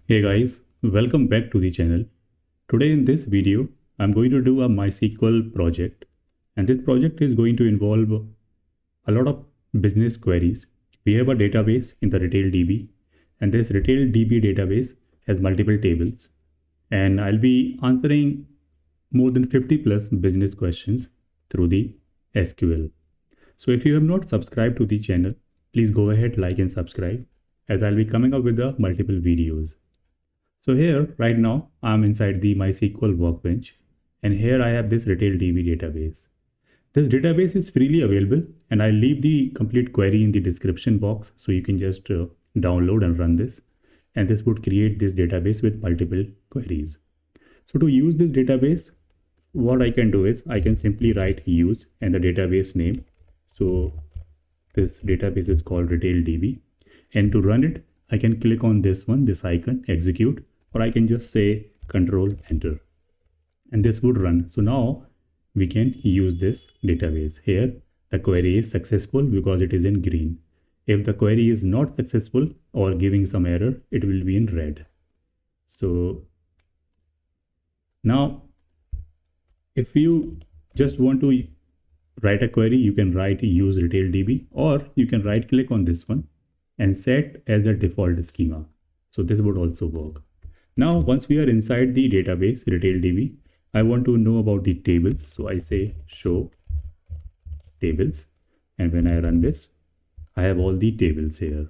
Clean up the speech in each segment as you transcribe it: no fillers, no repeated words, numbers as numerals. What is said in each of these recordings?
Hey guys, welcome back to the channel. Today in this video, I'm going to do a MySQL project, and this project is going to involve a lot of business queries. We have a database in the retail DB, and this retail DB database has multiple tables, and I'll be answering more than 50 plus business questions through the SQL. So if you have not subscribed to the channel, please go ahead, like and subscribe, as I'll be coming up with the multiple videos. So here right now I'm inside the MySQL workbench, and here I have this retail DB database. This database is freely available, and I'll leave the complete query in the description box so you can just download and run this, and this would create this database with multiple queries. So to use this database, what I can do is I can simply write use and the database name. So this database is called retail DB, and to run it I can click on this one, this icon, execute, or I can just say control enter, and this would run. So now we can use this database. Here the query is successful because it is in green. If the query is not successful or giving some error, it will be in red. So now if you just want to write a query, you can write use retail DB, or you can right click on this one and set as a default schema. So this would also work. Now once we are inside the database retail DB, I want to know about the tables. So I say show tables, and when I run this, I have all the tables here.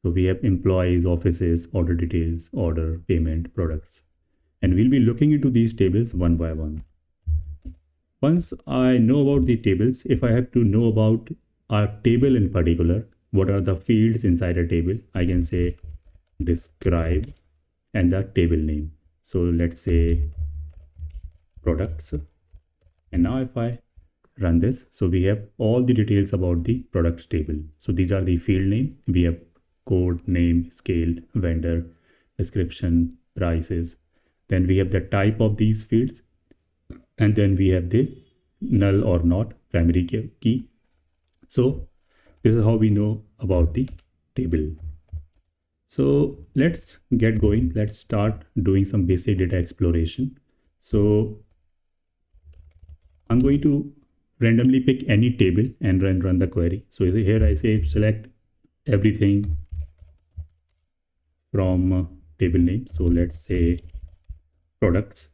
So we have employees, offices, order details, order, payment, products, and we'll be looking into these tables one by one. Once I know about the tables, if I have to know about a table in particular, what are the fields inside a table, I can say describe and the table name. So let's say products, and now if I run this, so we have all the details about the products table. So these are the field name, we have code, name, scale, vendor, description, prices, then we have the type of these fields, and then we have the null or not primary key. So this is how we know about the table. So let's get going. Let's start doing some basic data exploration. So I'm going to randomly pick any table and run the query. So here I say select everything from table name. So let's say products.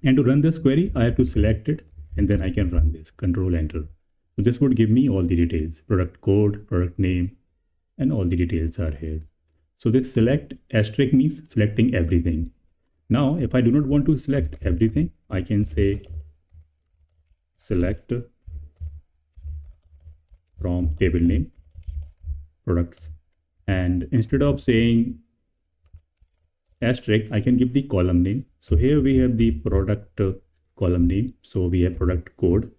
And to run this query, I have to select it, and then I can run this, control enter. So this would give me all the details, product code, product name, and all the details are here. So this select asterisk means selecting everything. Now, if I do not want to select everything, I can say select from table name, products, and instead of saying asterisk, I can give the column name. So here we have the product column name. So we have product code,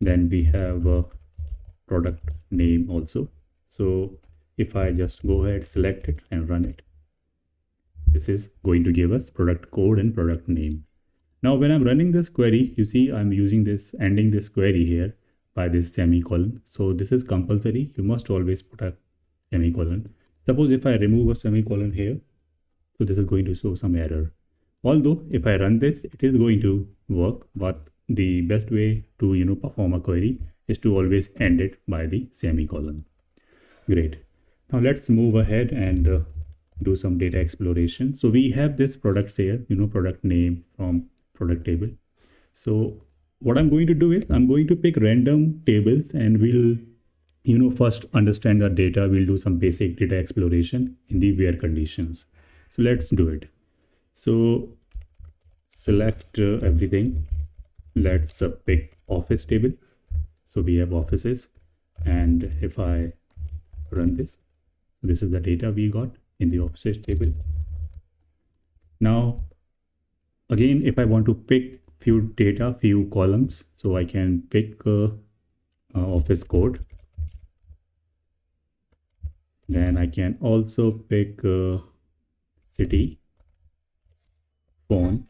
then we have product name also. So if I just go ahead, select it and run it, this is going to give us product code and product name. Now when I'm running this query, you see I'm using this, ending this query here by this semicolon. So this is compulsory, you must always put a semicolon. Suppose if I remove a semicolon here, so this is going to show some error. Although if I run this, it is going to work, but the best way to perform a query is to always end it by the semicolon. Great. Now let's move ahead and do some data exploration. So we have this products here, product name from product table. So what I'm going to do is I'm going to pick random tables, and we'll first understand the data. We'll do some basic data exploration in the where conditions. So let's do it. So select everything. Let's pick office table. So we have offices, and if I run this, this is the data we got in the offices table. Now again, if I want to pick few data, few columns, so I can pick office code. Then I can also pick city, phone,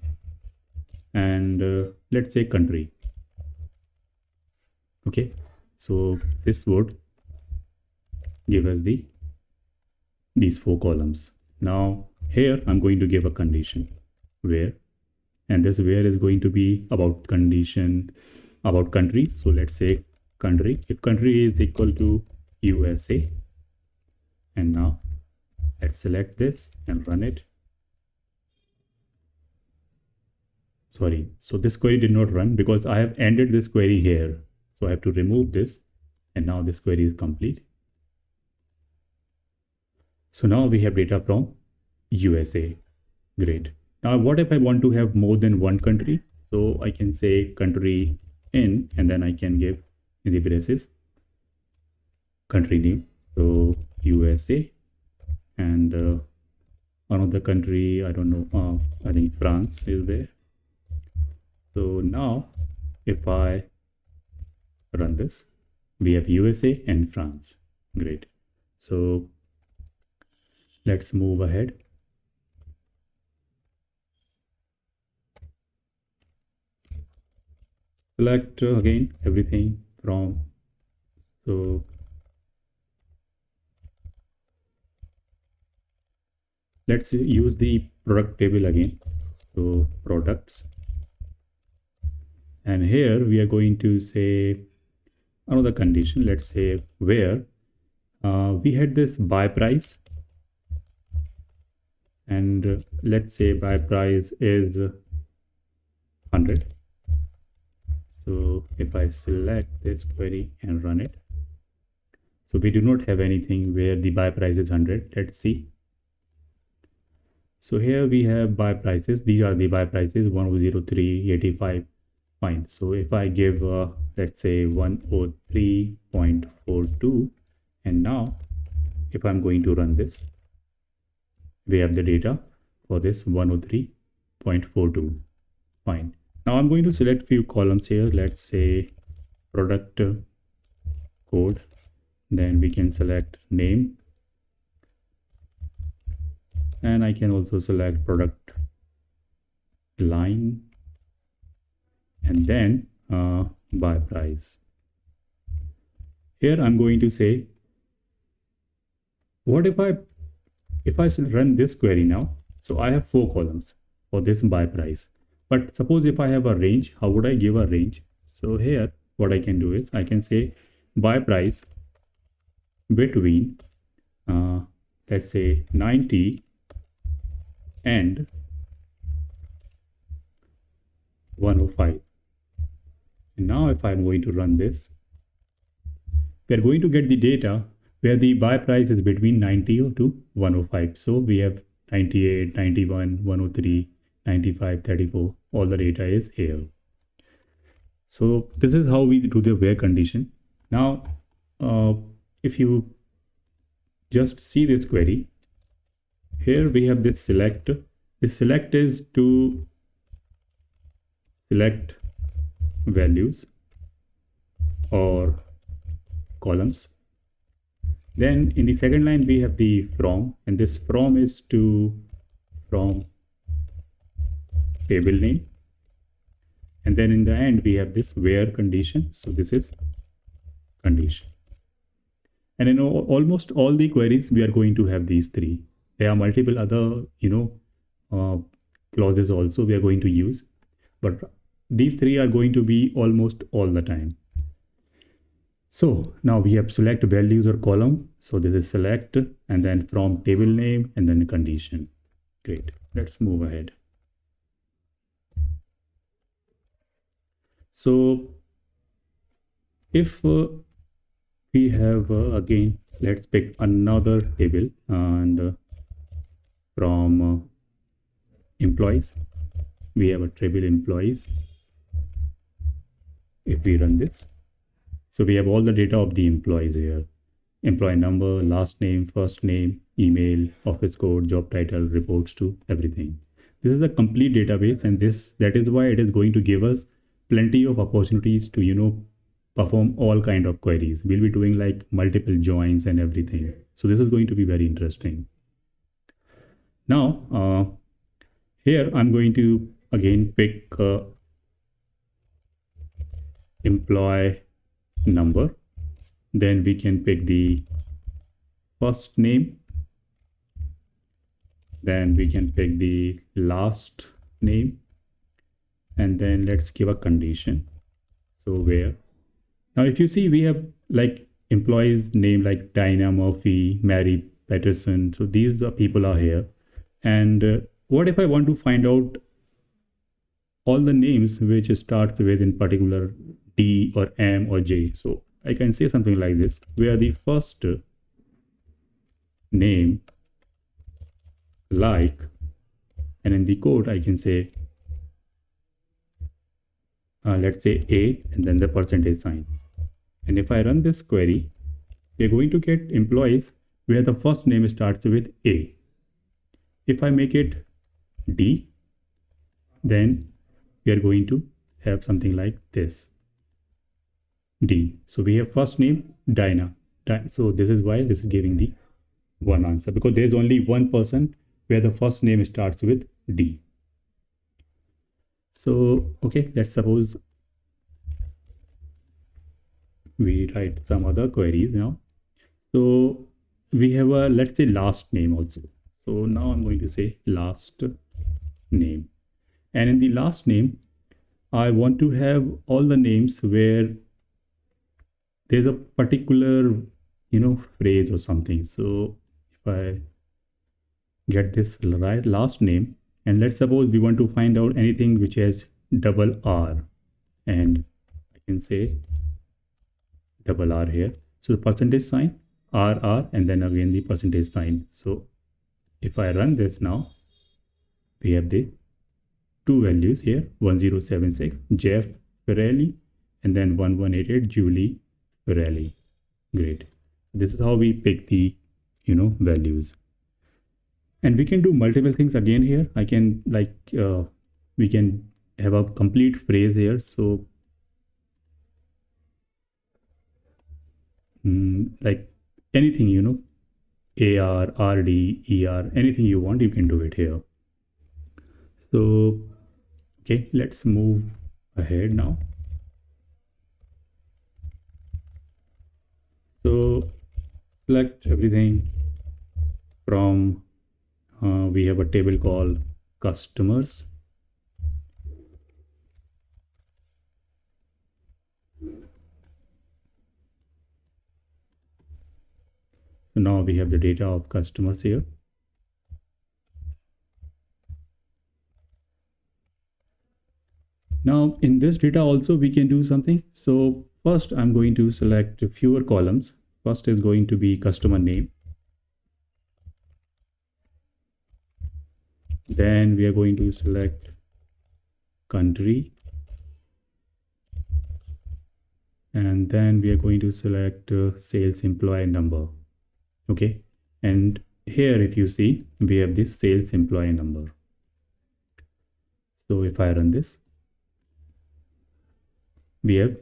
and let's say country. Okay, so this would give us these 4 columns. Now here I'm going to give a condition where, and this where is going to be about condition about country. So let's say country, if country is equal to USA, and now let's select this and run it. Sorry, so this query did not run because I have ended this query here. So I have to remove this, and now this query is complete. So now we have data from USA. Great. Now what if I want to have more than one country? So I can say country in, and then I can give in the braces country name. So USA, and another country, I don't know, I think France is there. So now if I run this, we have USA and France. Great. So let's move ahead. Select again everything from, so let's use the product table again. So products, and here we are going to say another condition. Let's say where we had this buy price, and let's say buy price is 100. So if I select this query and run it, so we do not have anything where the buy price is 100. Let's see. So here we have buy prices. These are the buy prices 1003, 85. Fine. So if I give let's say 103.42, and now if I'm going to run this, we have the data for this 103.42. Fine. Now I'm going to select few columns here. Let's say product code, then we can select name, and I can also select product line, and then buy price. Here I'm going to say, what if I run this query now? So I have 4 columns for this buy price, but suppose if I have a range, how would I give a range? So here what I can do is I can say buy price between let's say 90 and 105. And now if I'm going to run this, we are going to get the data where the buy price is between 90 to 105. So we have 98, 91, 103, 95, 34. All the data is here. So this is how we do the where condition. Now, if you just see this query, here we have this select. This select is to select values or columns. Then in the second line we have the from, and this from is to from table name, and then in the end we have this where condition. So this is condition, and in almost all the queries we are going to have these 3. There are multiple other clauses also we are going to use, but these 3 are going to be almost all the time. So now we have select values or column. So this is select, and then from table name, and then condition. Great. Let's move ahead. So if we have again, let's pick another table, and from employees, we have a table employees. If we run this, so we have all the data of the employees here: employee number, last name, first name, email, office code, job title, reports to, everything. This is a complete database, and that is why it is going to give us plenty of opportunities to perform all kind of queries. We'll be doing like multiple joins and everything. So this is going to be very interesting. Now here I'm going to again pick employee number, then we can pick the first name, Then we can pick the last name, and then let's give a condition. So where, now if you see, we have like employees name like Dinah Murphy, Mary Patterson. So these the people are here. And what if I want to find out all the names which starts with in particular D or M or J? So I can say something like this, where the first name like, and in the code I can say let's say A and then the percentage sign. And if I run this query, we're going to get employees where the first name starts with A. If I make it D, then we are going to have something like this, D. So we have first name Dinah. So this is why this is giving the one answer, because there is only one person where the first name starts with D. So okay, let's suppose we write some other queries now. So we have a, let's say, last name also. So now I'm going to say last name, and in the last name I want to have all the names where there's a particular phrase or something. So if I get this right last name, and let's suppose we want to find out anything which has double R, and I can say double R here. So the percentage sign R, and then again the percentage sign. So if I run this now, we have the two values here, 1076 Jeff Pirelli, and then 1188 Julie Pirelli. Great. This is how we pick the values. And we can do multiple things again here. I can we can have a complete phrase here. So like anything, AR, RD, ER, anything you want, you can do it here. So okay, let's move ahead now. So select everything from we have a table called customers. So now we have the data of customers here. Now in this data also we can do something. So first I'm going to select fewer columns. First is going to be customer name. Then we are going to select country. And then we are going to select sales employee number. Okay. And here, if you see, we have this sales employee number. So if I run this, we have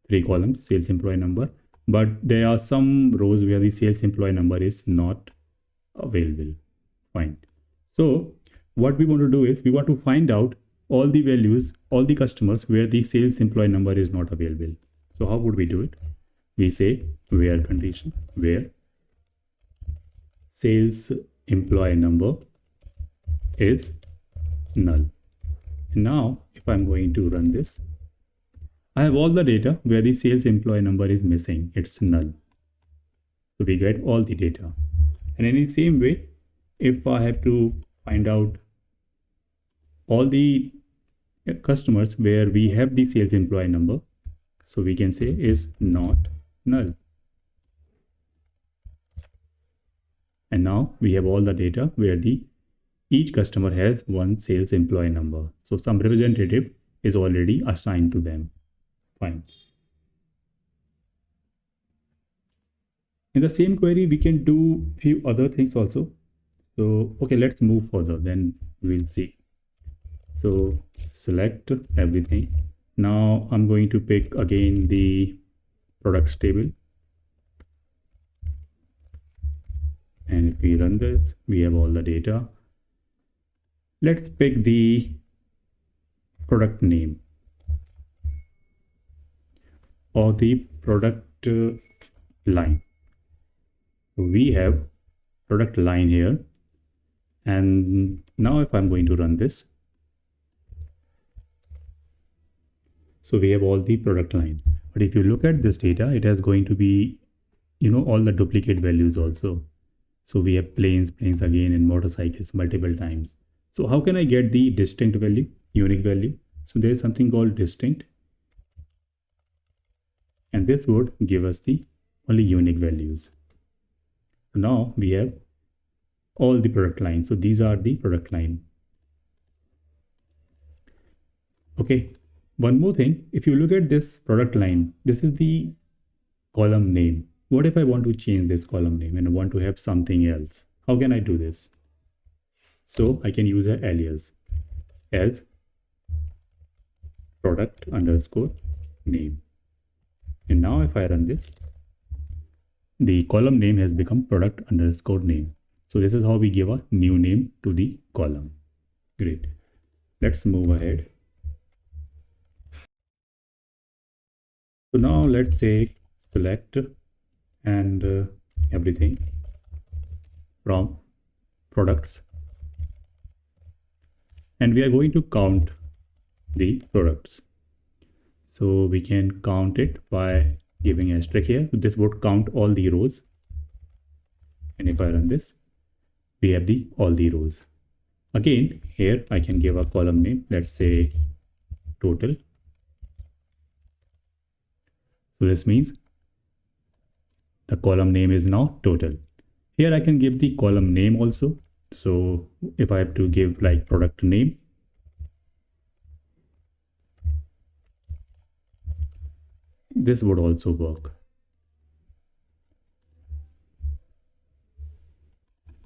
three columns, sales employee number, but there are some rows where the sales employee number is not available. Fine. So what we want to do is we want to find out all the values, all the customers where the sales employee number is not available. So how would we do it? We say where condition, where sales employee number is null. And now if I'm going to run this, I have all the data where the sales employee number is missing, it's null. So we get all the data. And in the same way, if I have to find out all the customers where we have the sales employee number, so we can say is not null. And now we have all the data where each customer has one sales employee number. So some representative is already assigned to them. Fine. In the same query, we can do few other things also. So, okay, let's move further, then we'll see. So select everything. Now I'm going to pick again the products table. And if we run this, we have all the data. Let's pick the product name or the product line. So we have product line here, And now if I'm going to run this, so we have all the product line. But if you look at this data, it is going to be, all the duplicate values also. So we have planes again, and motorcycles multiple times. So how can I get the distinct value, unique value? So there is something called distinct, and this would give us the only unique values. So now we have all the product lines. So these are the product line. Okay, one more thing, if you look at this product line, this is the column name. What if I want to change this column name and I want to have something else? How can I do this? So I can use an alias as product underscore name. And now if I run this, the column name has become product underscore name. So this is how we give a new name to the column. Great. Let's move ahead. So now let's say select and everything from products, and we are going to count the products. So we can count it by giving a asterisk here. This would count all the rows, and if I run this, we have the all the rows. Again, here I can give a column name, let's say total. So this means the column name is now total. Here I can give the column name also. So if I have to give like product name, this would also work.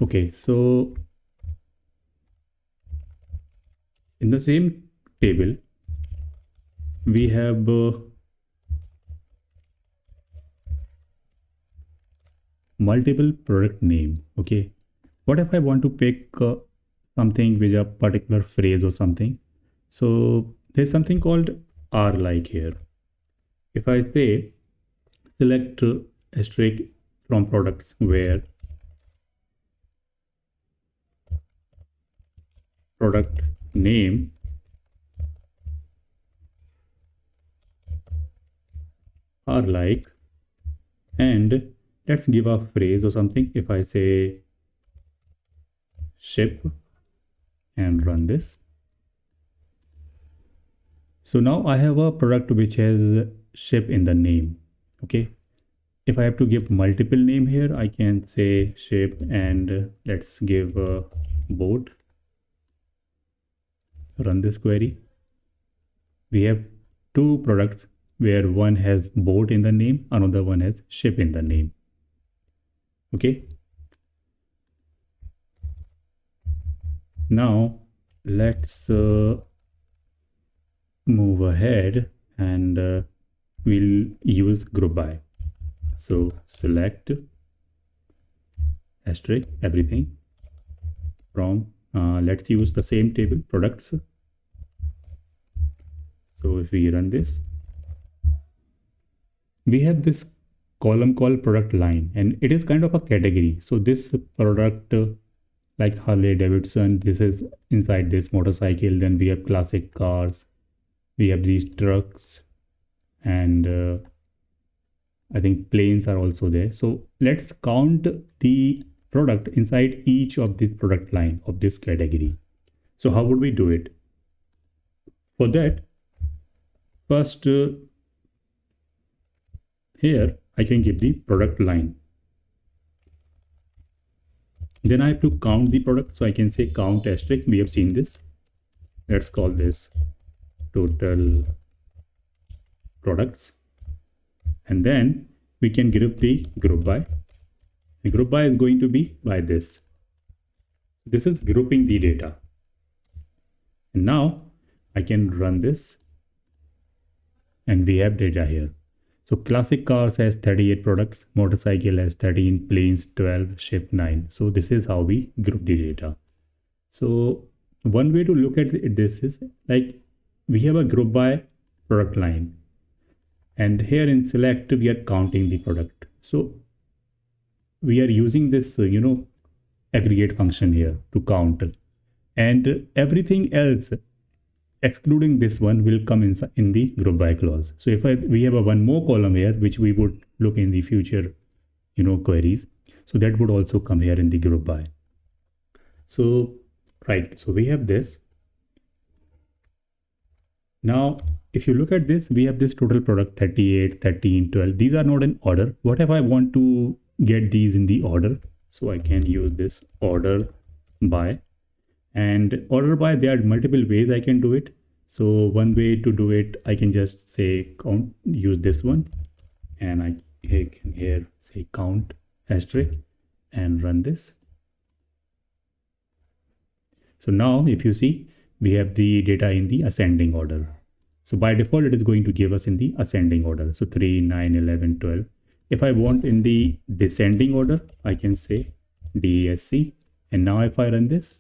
Okay, so in the same table, we have multiple product name. Okay, what if I want to pick something with a particular phrase or something? So there's something called R like here. If I say select asterisk from products where product name are like, and let's give a phrase or something. If I say ship and run this, so now I have a product which has ship in the name. Okay, if I have to give multiple name here, I can say ship and let's give a boat. Run this query. We have two products where one has boat in the name, another one has ship in the name. Okay, now let's move ahead and we'll use group by. So select asterisk everything from let's use the same table products. So if we run this, we have this column called product line, and it is kind of a category. So this product like Harley Davidson, this is inside this motorcycle. Then we have classic cars, we have these trucks, and I think planes are also there. So let's count the product inside each of this product line of this category. So how would we do it? For that, first here I can give the product line. Then I have to count the product. So I can say count asterisk. We have seen this. Let's call this total products. And then we can group the group by. The group by is going to be by this. This is grouping the data. And now I can run this and we have data here. So classic cars has 38 products, motorcycle has 13, planes 12, ship 9. So this is how we group the data. So one way to look at this is like we have a group by product line, and here in select we are counting the product. So we are using this aggregate function here to count, and everything else excluding this one will come in the group by clause. So if we have a one more column here which we would look in the future queries, so that would also come here in the group by. So right, so we have this. Now if you look at this, we have this total product 38, 13, 12. These are not in order. What if I want to get these in the order? So I can use this order by, and order by, there are multiple ways I can do it. So one way to do it, I can just say count, use this one, and I can here say count asterisk and run this. So now if you see, we have the data in the ascending order. So by default, it is going to give us in the ascending order. So 3, 9, 11, 12. If I want in the descending order, I can say DESC. And now if I run this,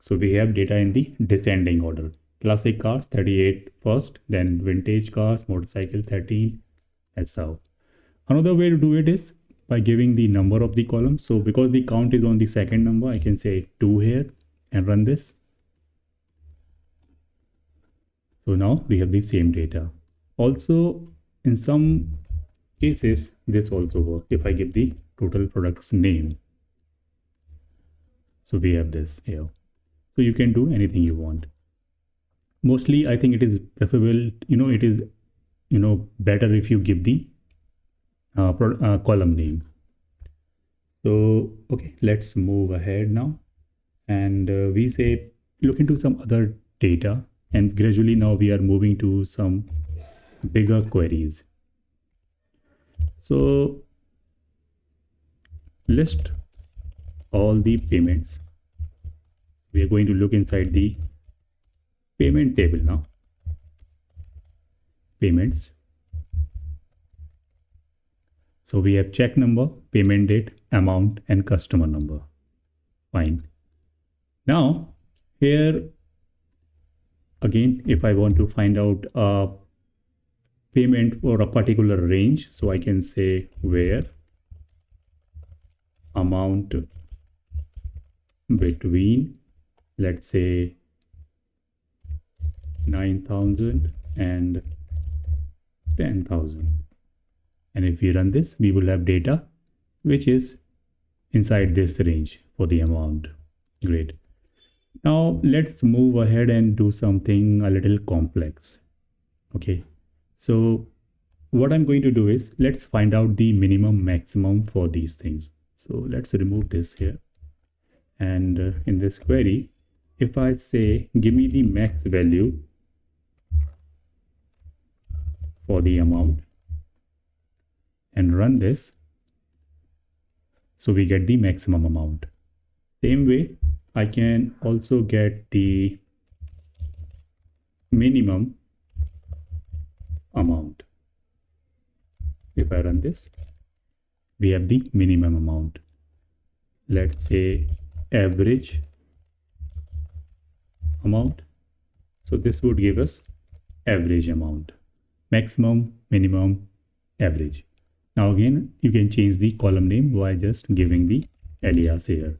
so we have data in the descending order. Classic cars 38 first, then vintage cars, motorcycle 13. That's how. Another way to do it is by giving the number of the column. So because the count is on the second number, I can say 2 here and run this. So now we have the same data. Also, in some cases, this also works. If I give the total product's name, so we have this here. So you can do anything you want. Mostly, I think it is preferable, it is, better if you give the column name. So, okay, let's move ahead now. And we say, look into some other data, and gradually now we are moving to some bigger queries. So list all the payments. We are going to look inside the payment table now. Payments. So we have check number, payment date, amount, and customer number. Fine. Now here again, if I want to find out a payment for a particular range, so I can say where amount between, let's say 9,000 and 10,000. And if we run this, we will have data which is inside this range for the amount. Great. Now let's move ahead and do something a little complex. Okay, so what I'm going to do is, let's find out the minimum maximum for these things. So let's remove this here. And in this query, if I say, give me the max value for the amount and run this, so we get the maximum amount. Same way, I can also get the minimum amount. If I run this, we have the minimum amount. Let's say average amount. So this would give us average amount. Maximum, minimum, average. Now again, you can change the column name by just giving the alias here.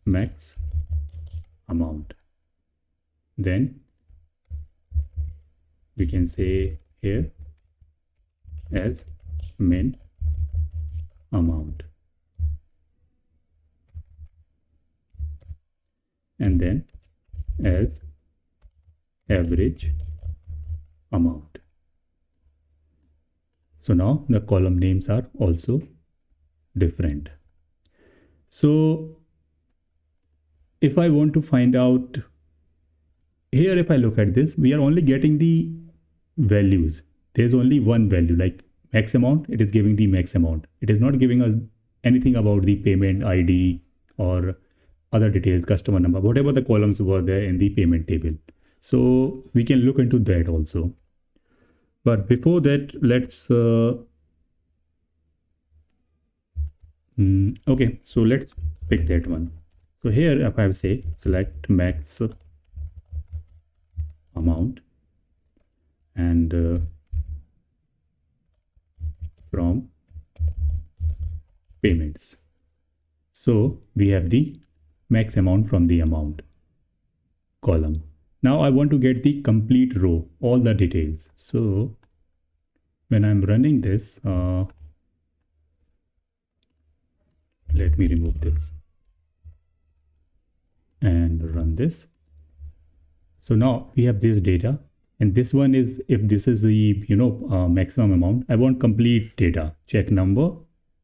Max amount. Then we can say here as min amount, and then as average amount. So now the column names are also different. So if I want to find out here, if I look at this, we are only getting the values. There's only one value, like max amount. It is giving the max amount. It is not giving us anything about the payment ID or other details, customer number, whatever the columns were there in the payment table. So we can look into that also. But before that, let's okay, so let's pick that one. So here, if I say select max amount and from payments. So we have the max amount from the amount column. Now I want to get the complete row, all the details. So when I'm running this, let me remove this and run this. So now we have this data, and this one is, if this is the maximum amount, I want complete data, check number,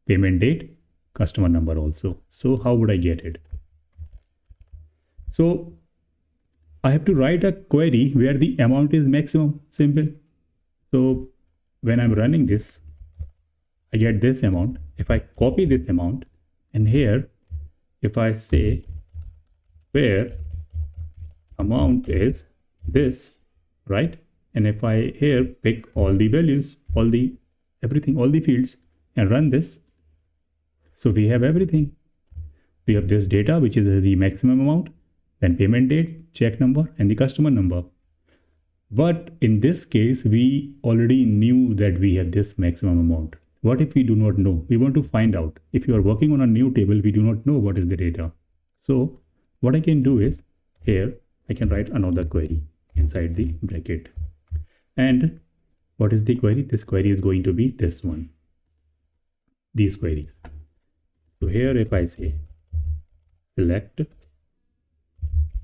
payment date, customer number also. So how would I get it? So I have to write a query where the amount is maximum. Simple. So when I'm running this, I get this amount. If I copy this amount, and here if I say where amount is this, right? And if I here pick all the values, all the everything, all the fields, and run this, so we have everything. We have this data, which is the maximum amount, then payment date, check number, and the customer number. But in this case, we already knew that we have this maximum amount. What if we do not know? We want to find out. If you are working on a new table, we do not know what is the data. So what I can do is, here I can write another query inside the bracket. And what is the query? This query is going to be this one, these queries. So here if I say select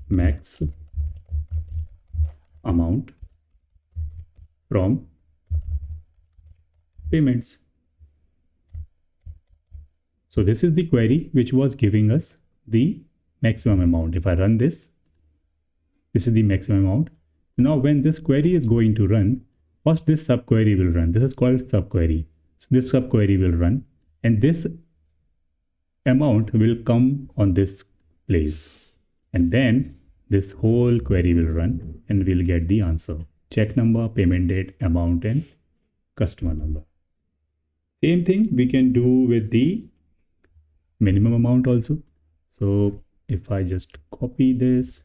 max amount from payments. So this is the query which was giving us the maximum amount. If I run this, this is the maximum amount. Now when this query is going to run, first this subquery will run. This is called subquery. So this subquery will run, and this amount will come on this place, and then this whole query will run, and we'll get the answer: check number, payment date, amount, and customer number. Same thing we can do with the minimum amount also. So if I just copy this,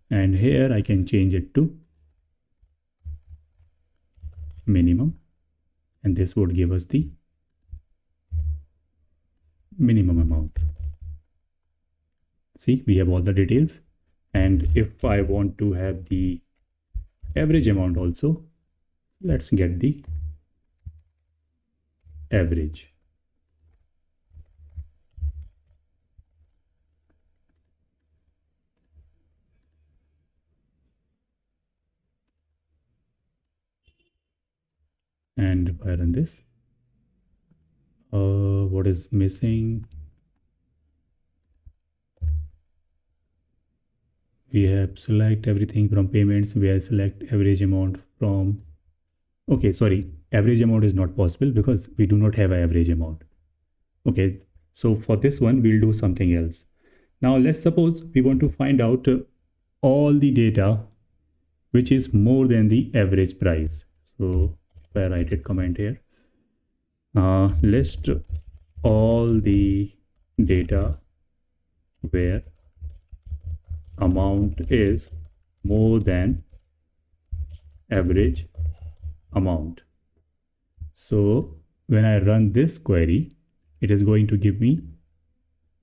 and here I can change it to minimum, and this would give us the minimum amount. See, we have all the details. And if I want to have the average amount also, let's get the average. And if I run this, what is missing? We have select everything from payments. We have select average amount from, okay, sorry, average amount is not possible because we do not have an average amount. Okay, so for this one, we'll do something else. Now let's suppose we want to find out all the data which is more than the average price. So if I write a comment here, list all the data where amount is more than average amount. So when I run this query, it is going to give me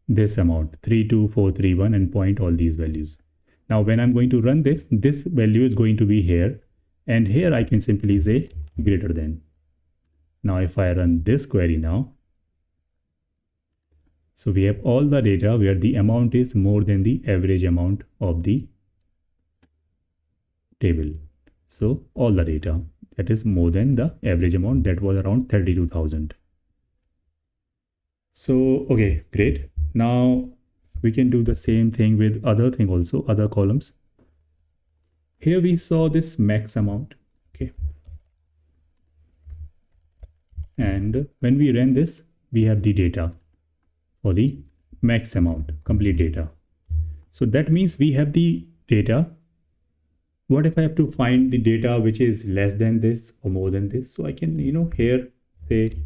this amount 32431 and point all these values. Now when I'm going to run this, this value is going to be here, and here I can simply say greater than. Now if I run this query now, so we have all the data where the amount is more than the average amount of the table. So all the data that is more than the average amount, that was around 32,000. So okay, great. Now we can do the same thing with other thing also, other columns. Here we saw this max amount. Okay, and when we ran this, we have the data for the max amount, complete data. So that means we have the data. What if I have to find the data which is less than this or more than this? So I can, here say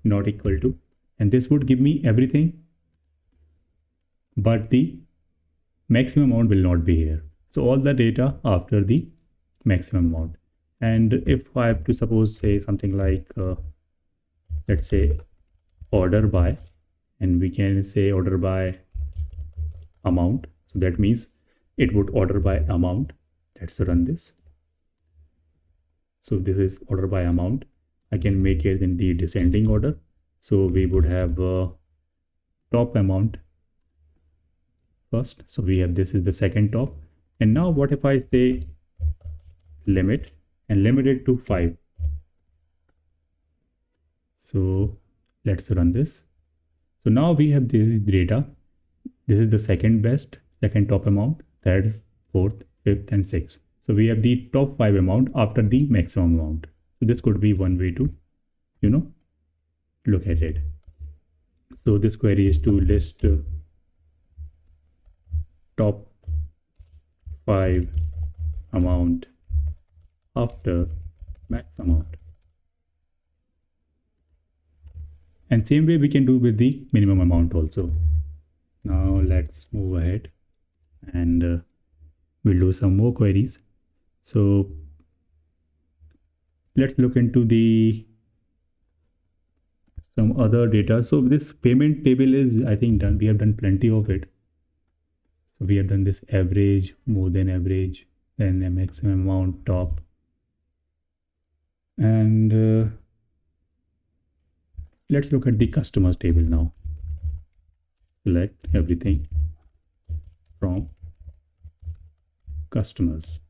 not equal to, and this would give me everything, but the maximum amount will not be here. So all the data after the maximum amount. And if I have to suppose say something like let's say order by, and we can say order by amount, so that means it would order by amount. Let's run this. So this is order by amount. I can make it in the descending order. So we would have top amount first. So we have, this is the second top. And now what if I say limit and limit it to 5? So let's run this. So now we have this data. This is the second best, second top amount, third, fourth, fifth, and sixth. So we have the top 5 amount after the maximum amount. So this could be one way to, look at it. So this query is to list top 5 amount after max amount. And same way we can do with the minimum amount also. Now let's move ahead and we'll do some more queries. So let's look into the some other data. So this payment table is, I think, done. We have done plenty of it. So we have done this average, more than average, then a maximum amount, top. And let's look at the customers table now. Select everything from customers.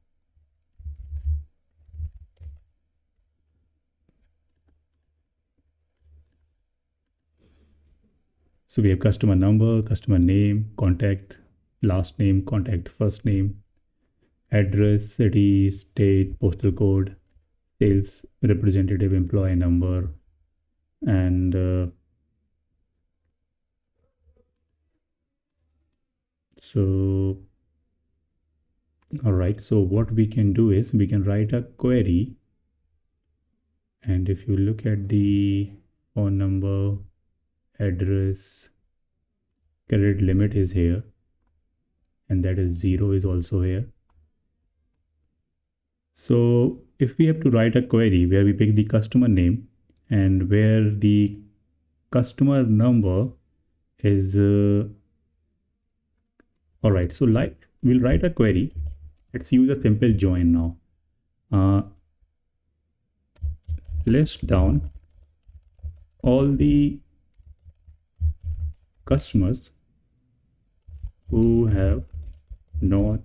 So we have customer number, customer name, contact, last name, contact first name, address, city, state, postal code, sales representative, employee number, and so all right, so what we can do is we can write a query, and if you look at the phone number, address, credit limit is here, and that is 0 is also here. So if we have to write a query where we pick the customer name and where the customer number is all right, so like we'll write a query. Let's use a simple join now. List down all the customers who have not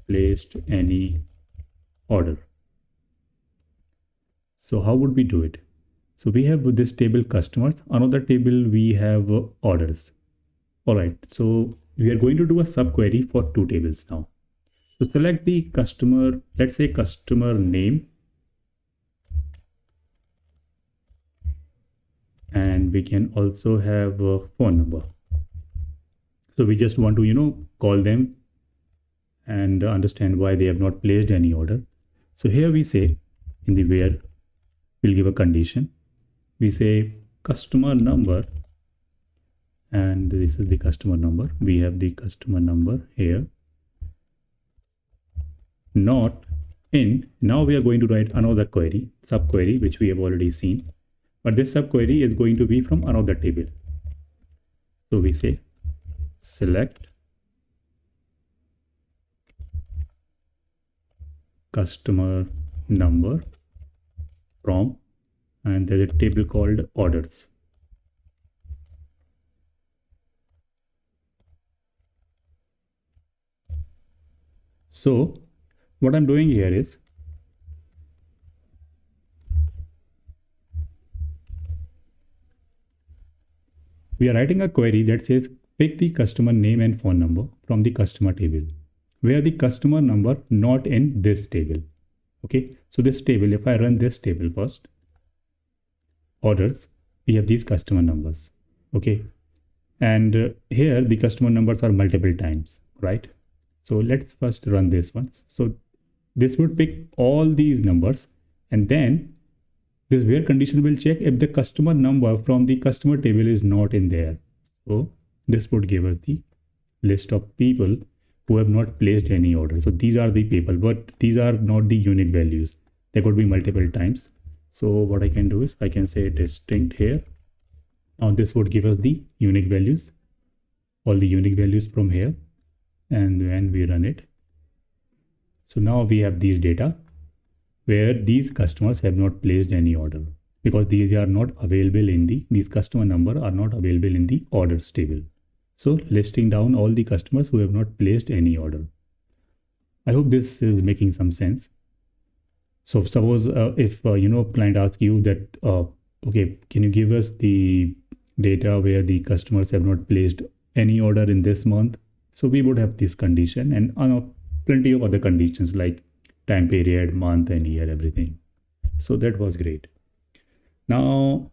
placed any order. So how would we do it? So we have this table customers, another table we have orders. All right, so we are going to do a subquery for 2 tables now. So select the customer, let's say customer name, and we can also have a phone number. So we just want to call them and understand why they have not placed any order. So here we say in the where we'll give a condition. We say customer number, and this is the customer number. We have the customer number here, not in. Now we are going to write another query, subquery, which we have already seen, but this subquery is going to be from another table. So we say select customer number from, and there's a table called orders. So what I'm doing here is we are writing a query that says pick the customer name and phone number from the customer table, where the customer number not in this table. Okay, so this table, if I run this table first, orders, we have these customer numbers. Okay, and here the customer numbers are multiple times, right? So let's first run this one. So this would pick all these numbers, and then this where condition will check if the customer number from the customer table is not in there. So this would give us the list of people who have not placed any order. So these are the people, but these are not the unique values. There could be multiple times. So what I can do is I can say distinct here. Now this would give us the unique values, all the unique values from here. And when we run it, so now we have these data where these customers have not placed any order because these are not available in these customer number are not available in the orders table. So listing down all the customers who have not placed any order. I hope this is making some sense. So suppose if client asks you that okay, can you give us the data where the customers have not placed any order in this month? So we would have this condition and plenty of other conditions like time period, month and year, everything. So that was great. Now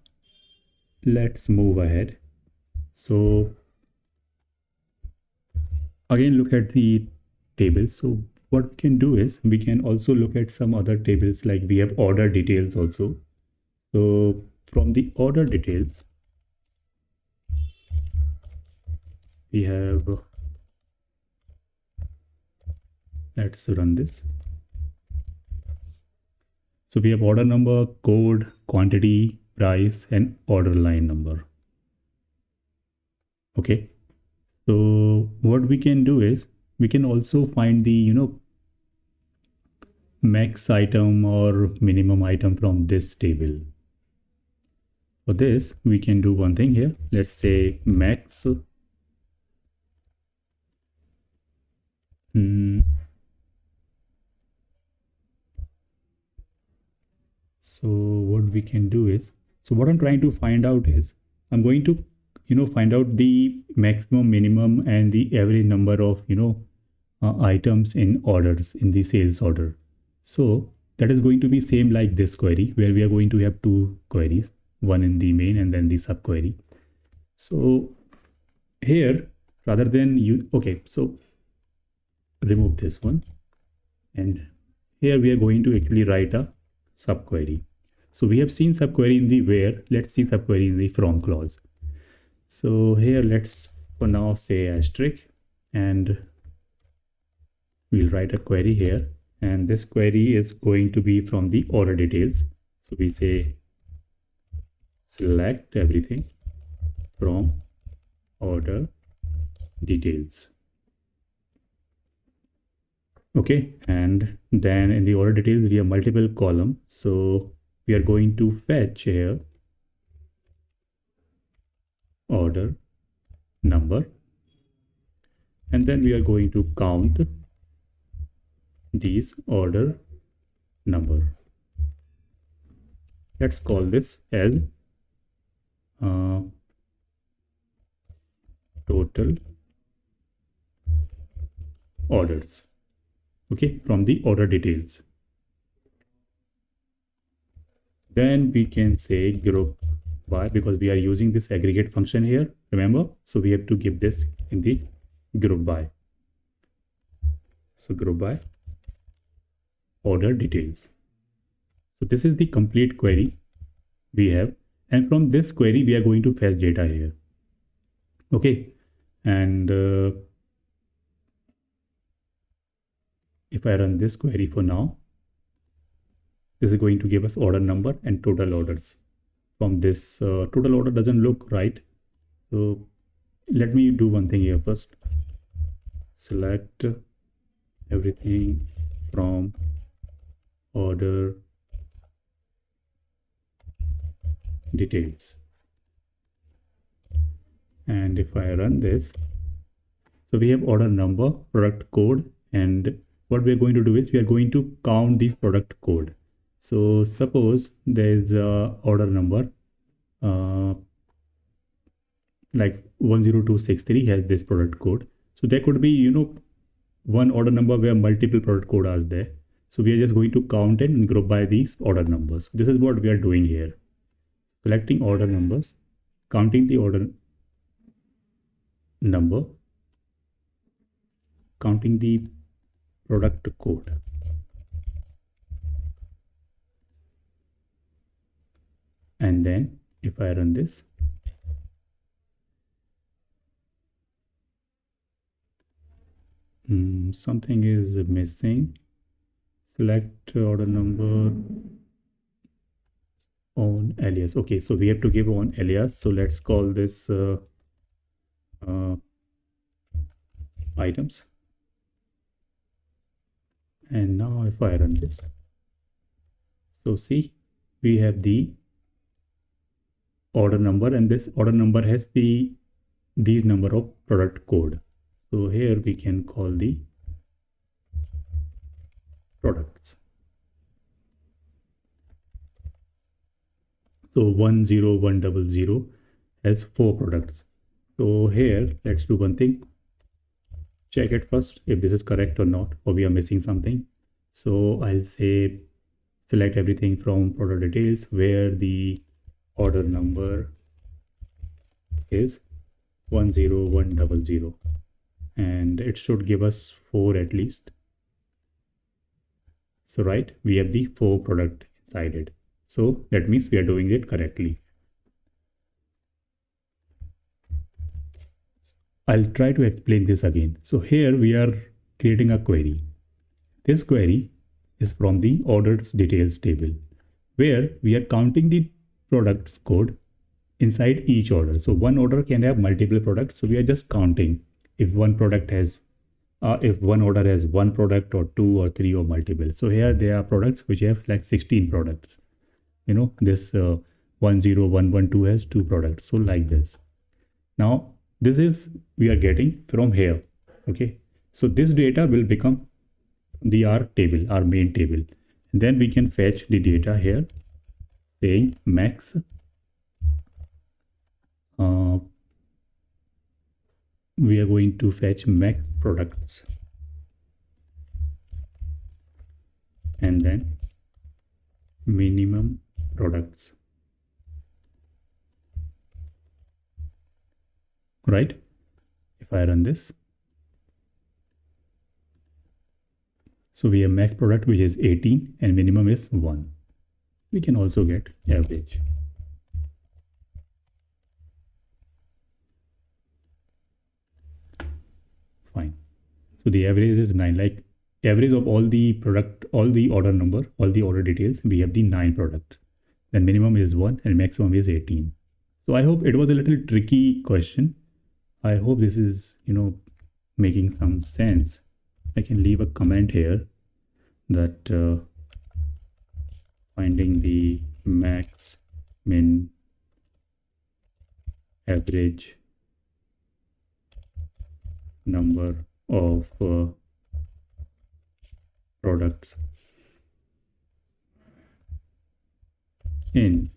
let's move ahead. So again, look at the tables. So what we can do is we can also look at some other tables, like we have order details also. So from the order details, we have, let's run this. So we have order number, code, quantity, price, and order line number. Okay. So what we can do is we can also find the, max item or minimum item from this table. For this, we can do one thing here. Let's say max. So what we can do is, so what I'm trying to find out is, I'm going to, find out the maximum, minimum, and the average number of, items in orders in the sales order. So that is going to be same like this query where we are going to have two queries, one in the main and then the sub query. So here, rather than okay, so remove this one. And here we are going to actually write a subquery. So we have seen subquery in the where. Let's see subquery in the from clause. So here let's for now say asterisk and we'll write a query here. And this query is going to be from the order details. So we say select everything from order details. Okay, and then in the order details, we have multiple column. So we are going to fetch here order number, and then we are going to count these order number. Let's call this as total orders. Okay, from the order details. Then we can say group by, because we are using this aggregate function here, remember? So we have to give this in the group by. So group by order details. So this is the complete query we have. And from this query, we are going to fetch data here. Okay. And if I run this query for now, this is going to give us order number and total orders. From this total order doesn't look right. So let me do one thing here first. Select everything from order details. And if I run this, so we have order number, product code, and what we are going to do is we are going to count this product code. So suppose there is a order number like 10263 has this product code. So there could be, one order number where multiple product code are there. So we are just going to count it and group by these order numbers. This is what we are doing here. Selecting order numbers, counting the order number, counting the product code. And then if I run this, Something is missing. Select order number on alias. Okay, so we have to give on alias. So let's call this uh, items. And now if I run this, so see, we have the order number, and this order number has these number of product code. So here we can call the products. So 10100 has 4 products. So here let's do one thing. Check it first if this is correct or not, or we are missing something. So I'll say select everything from product details where the order number is 10100, and it should give us 4 at least. So right, we have the 4 product inside it. So that means we are doing it correctly. I'll try to explain this again. So here we are creating a query. This query is from the orders details table where we are counting the products code inside each order. So one order can have multiple products. So we are just counting if one product has if one order has one product or 2 or 3 or multiple. So here there are products which have like 16 products. You know, this 10112 has 2 products. So like this. Now this is we are getting from here. Okay. So this data will become the our table, our main table. And then we can fetch the data here saying max we are going to fetch max products and then minimum products, right? If I run this, so we have max product which is 18 and minimum is 1. We can also get average. Fine. So the average is 9, like average of all the product, all the order number, all the order details, we have the 9 product. Then minimum is 1 and maximum is 18. So I hope it was a little tricky question. I hope this is, making some sense. I can leave a comment here that finding the max, min, average number of products in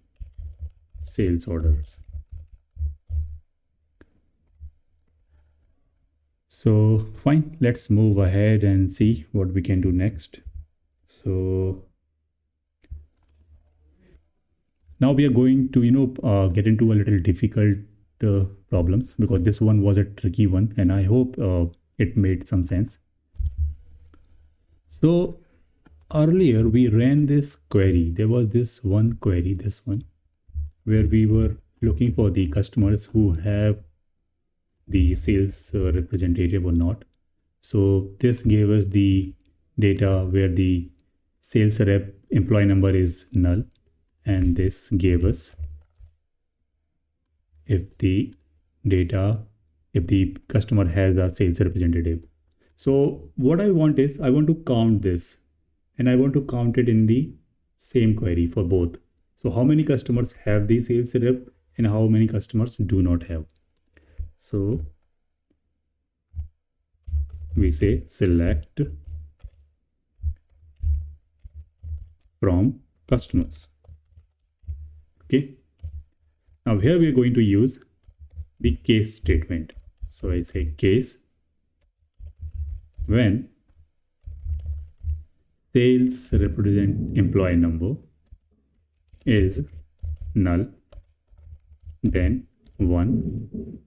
sales orders. So fine, let's move ahead and see what we can do next. So now we are going to get into a little difficult problems, because this one was a tricky one and I hope it made some sense. So earlier we ran this query. There was this one query, this one, where we were looking for the customers who have the sales representative or not. So this gave us the data where the sales rep employee number is null, and this gave us if the customer has a sales representative. So what I want is I want to count this, and I want to count it in the same query for both. So how many customers have the sales rep and how many customers do not have. So we say select from customers. Okay. Now here we are going to use the case statement. So I say case when sales represent employee number is null, then 1,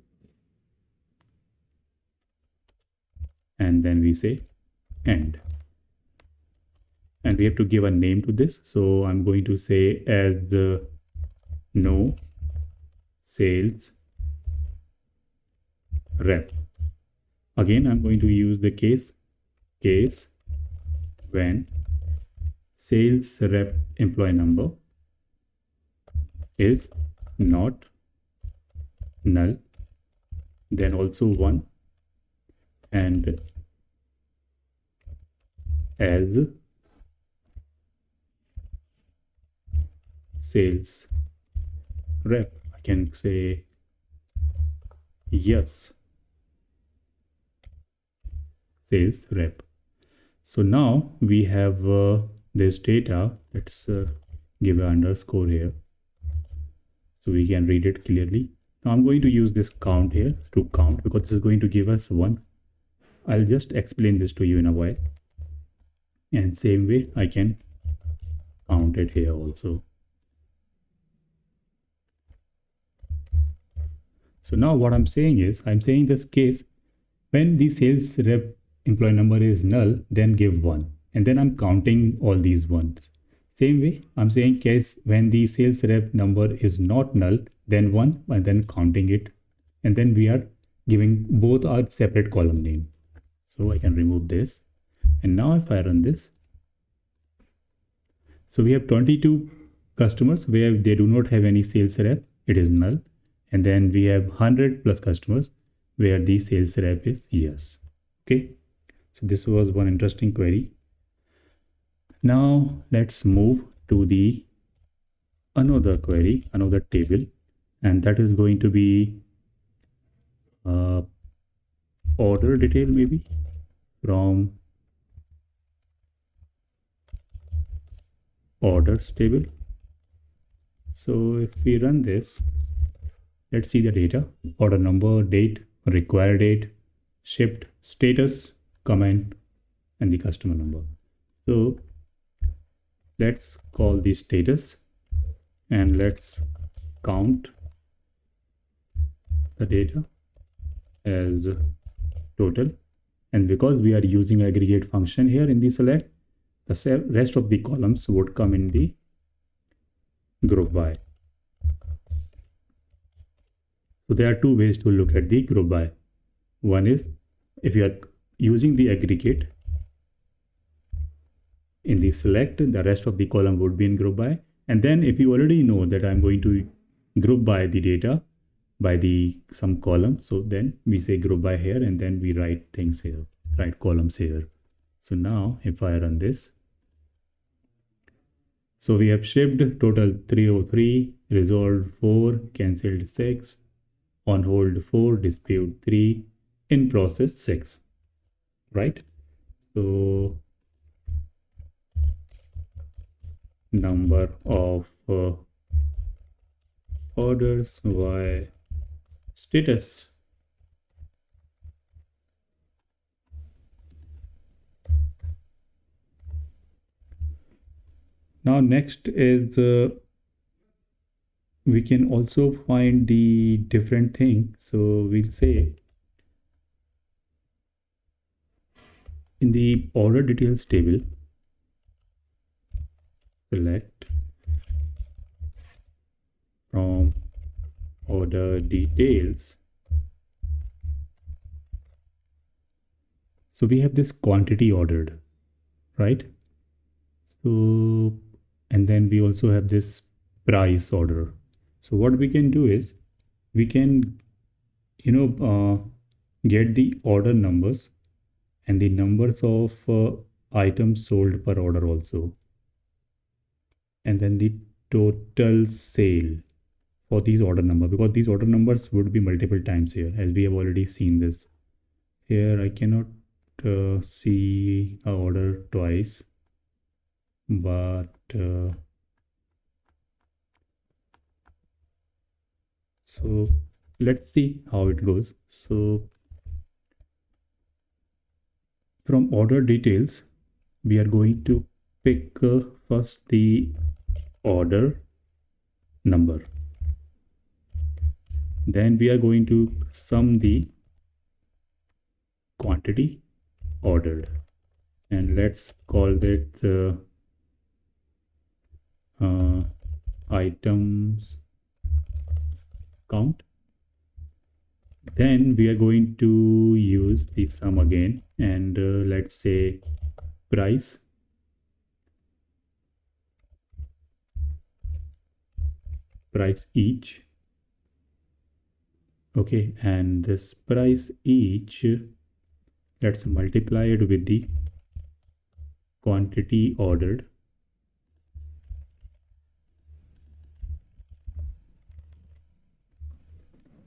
and then we say end. And we have to give a name to this. So I'm going to say as no sales rep. Again, I'm going to use the case case when sales rep employee number is not null, then also 1, and as sales rep I can say yes, sales rep. So now we have this data. Let's give an underscore here so we can read it clearly. Now I'm going to use this count here to count because this is going to give us 1. I'll just explain this to you in a while. And same way I can count it here also. So now what I'm saying is, I'm saying this case when the sales rep employee number is null, then give 1. And then I'm counting all these ones. Same way, I'm saying case when the sales rep number is not null, then 1, and then counting it. And then we are giving both our separate column name. So I can remove this. And now if I run this, so we have 22 customers where they do not have any sales rep, it is null. And then we have 100 plus customers where the sales rep is yes. Okay, so this was one interesting query. Now let's move to the another query, another table, and that is going to be order detail maybe from orders table. So if we run this, let's see the data: order number, date, required date, shipped, status, comment, and the customer number. So let's call the status and let's count the data as total. And because we are using aggregate function here in the select, the rest of the columns would come in the group by. So there are two ways to look at the group by. One is if you are using the aggregate in the select, the rest of the column would be in group by. And then if you already know that I'm going to group by the data by the some column, so then we say group by here and then we write things here, write columns here. So now if I run this, so we have shipped total 303, resolved 4, cancelled 6, on hold 4, dispute 3, in process 6, right? So number of orders by status. Now next is we can also find the different thing. So we'll say in the order details table, select from order details. So we have this quantity ordered, right? So, and then we also have this price order. So what we can do is we can, get the order numbers and the numbers of items sold per order also. And then the total sale for these order number, because these order numbers would be multiple times here as we have already seen this. Here I cannot see a order twice, but so let's see how it goes. So from order details, we are going to pick first the order number. Then we are going to sum the quantity ordered, and let's call it items count. Then we are going to use the sum again, and let's say price each. Okay, and this price each, let's multiply it with the quantity ordered.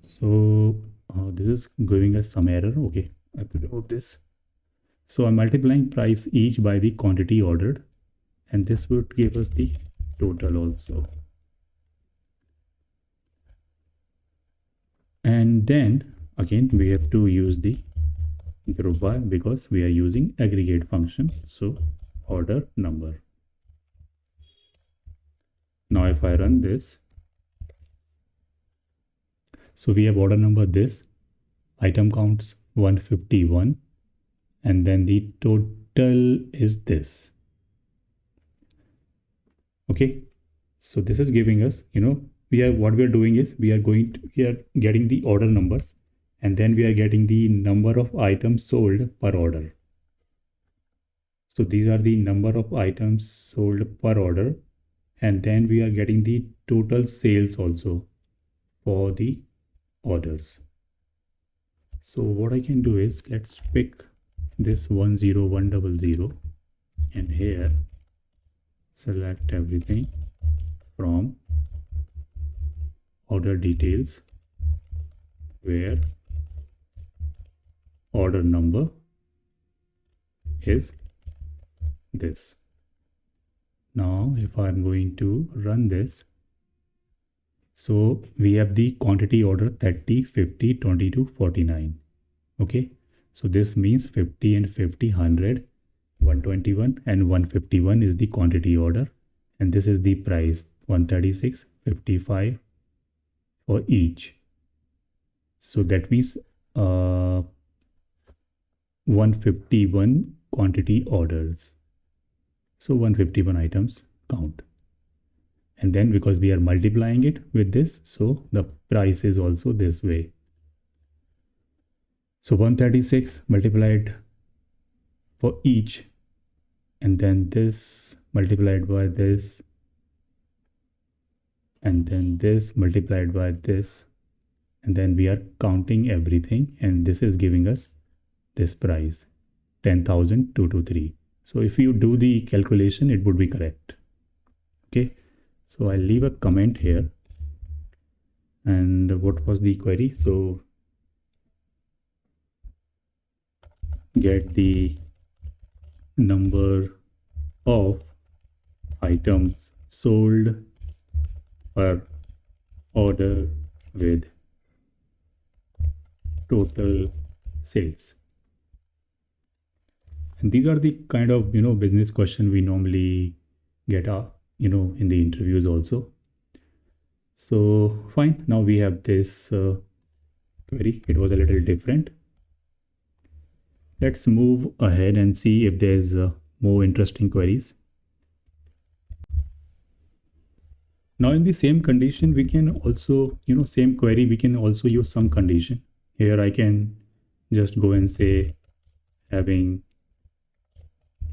So this is giving us some error. Okay, I have to remove this. So I'm multiplying price each by the quantity ordered, and this would give us the total also. And then again we have to use the group by because we are using aggregate function. So order number. Now if I run this, so we have order number this, item counts 151, and then the total is this. Okay, so this is giving us, we are what we are doing is we are getting the order numbers, and then we are getting the number of items sold per order. So these are the number of items sold per order, and then we are getting the total sales also for the orders. So what I can do is, let's pick this 10100, and here select everything from order details, where order number is this. Now if I'm going to run this, so we have the quantity order 30, 50, 22, 49. Okay, so this means 50 and 50, 100, 121 and 151 is the quantity order, and this is the price 136, 55 for each. So that means 151 quantity orders. So 151 items count. And then because we are multiplying it with this, so the price is also this way. So 136 multiplied for each, and then this multiplied by this, and then this multiplied by this, and then we are counting everything, and this is giving us this price 10,223. So if you do the calculation, it would be correct. Okay, so I'll leave a comment here. And what was the query? So get the number of items sold per order with total sales. And these are the kind of business question we normally get in the interviews also. So fine, now we have this query. It was a little different. Let's move ahead and see if there's more interesting queries. Now in the same condition, we can also, same query, we can also use some condition. Here I can just go and say having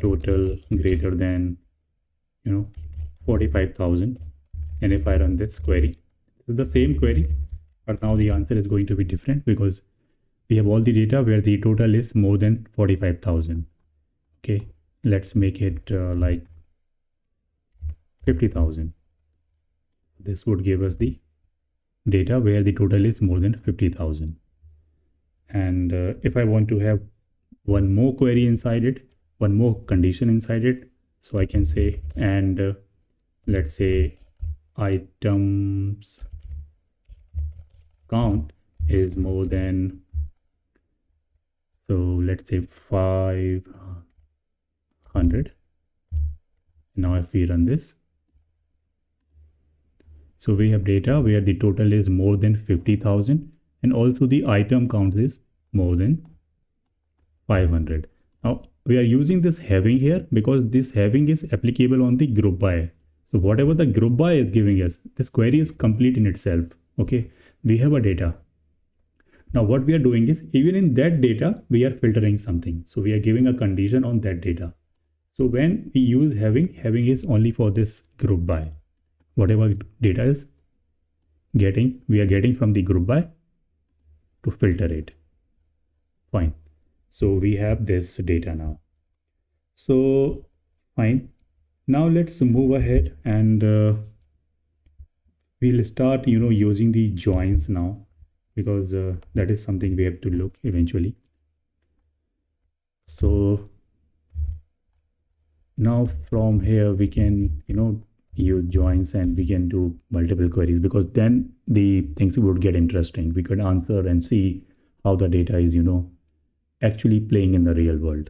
total greater than, 45,000. And if I run this query, it's the same query, but now the answer is going to be different because we have all the data where the total is more than 45,000. Okay, let's make it like 50,000. This would give us the data where the total is more than 50,000. And if I want to have one more query inside it, one more condition inside it, so I can say, and let's say items count is more than, so let's say 500. Now if we run this, so we have data where the total is more than 50,000, and also the item count is more than 500. Now we are using this having here because this having is applicable on the group by. So whatever the group by is giving us, this query is complete in itself. Okay, we have a data. Now what we are doing is, even in that data, we are filtering something. So we are giving a condition on that data. So when we use having is only for this group by. Whatever data is we are getting from the group by to filter it. Fine. So we have this data now. So fine. Now let's move ahead and we'll start, using the joins now, because that is something we have to look eventually. So now from here we can, use joins and we can do multiple queries, because then the things would get interesting. We could answer and see how the data is, actually playing in the real world.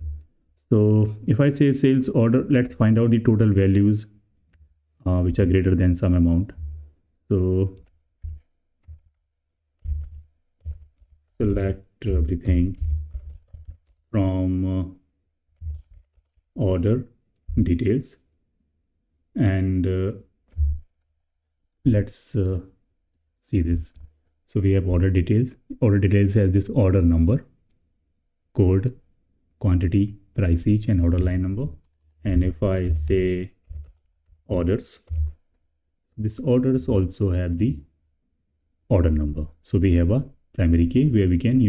So if I say sales order, let's find out the total values which are greater than some amount. So select everything from order details, and let's see this. So we have order details. Order details has this order number, code, quantity, price each, and order line number. And if I say orders, this orders also have the order number. So we have a primary key where we can,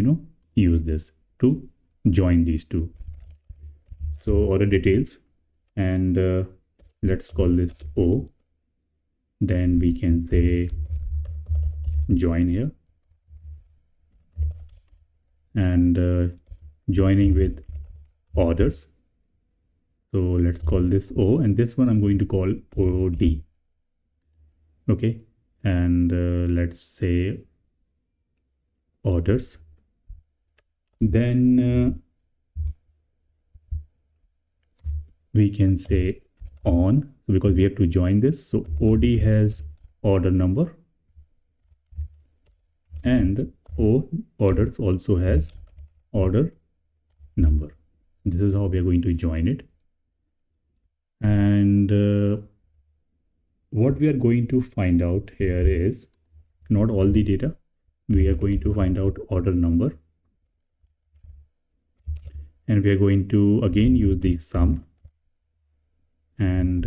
use this to join these two. So order details, and let's call this O. Then we can say join here, and joining with orders. So let's call this O, and this one I'm going to call OD. Okay, and let's say orders. Then we can say on, because we have to join this. So OD has order number, and O orders also has order number. This is how we are going to join it. And what we are going to find out here is not all the data. We are going to find out order number, and we are going to again use the sum, and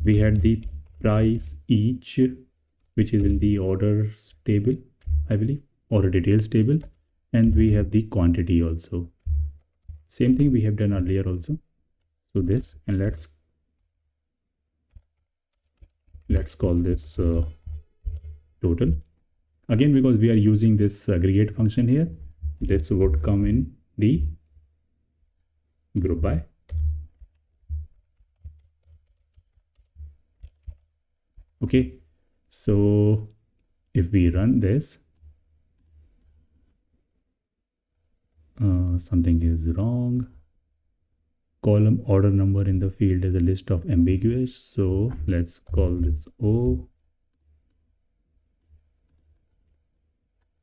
we had the price each, which is in the orders table, I believe, order details table, and we have the quantity also. Same thing we have done earlier also. So this, and let's call this total. Again, because we are using this aggregate function here, this would come in the group by. Okay, so if we run this, something is wrong. Column order number in the field is a list of ambiguous. So let's call this O.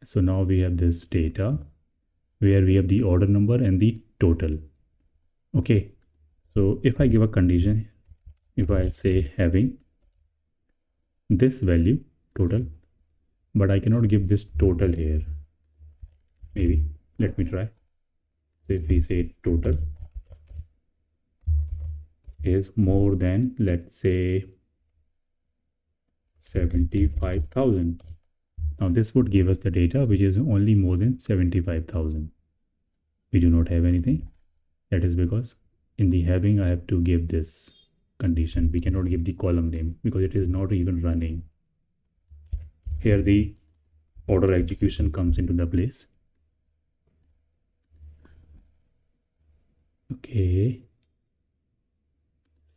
So now we have this data where we have the order number and the total. Okay, so if I give a condition, if I say having this value total, but I cannot give this total here. Maybe let me try. So if we say total is more than, let's say, 75,000. Now this would give us the data which is only more than 75,000. We do not have anything. That is because in the having I have to give this condition. We cannot give the column name because it is not even running. Here the order execution comes into the place. Okay,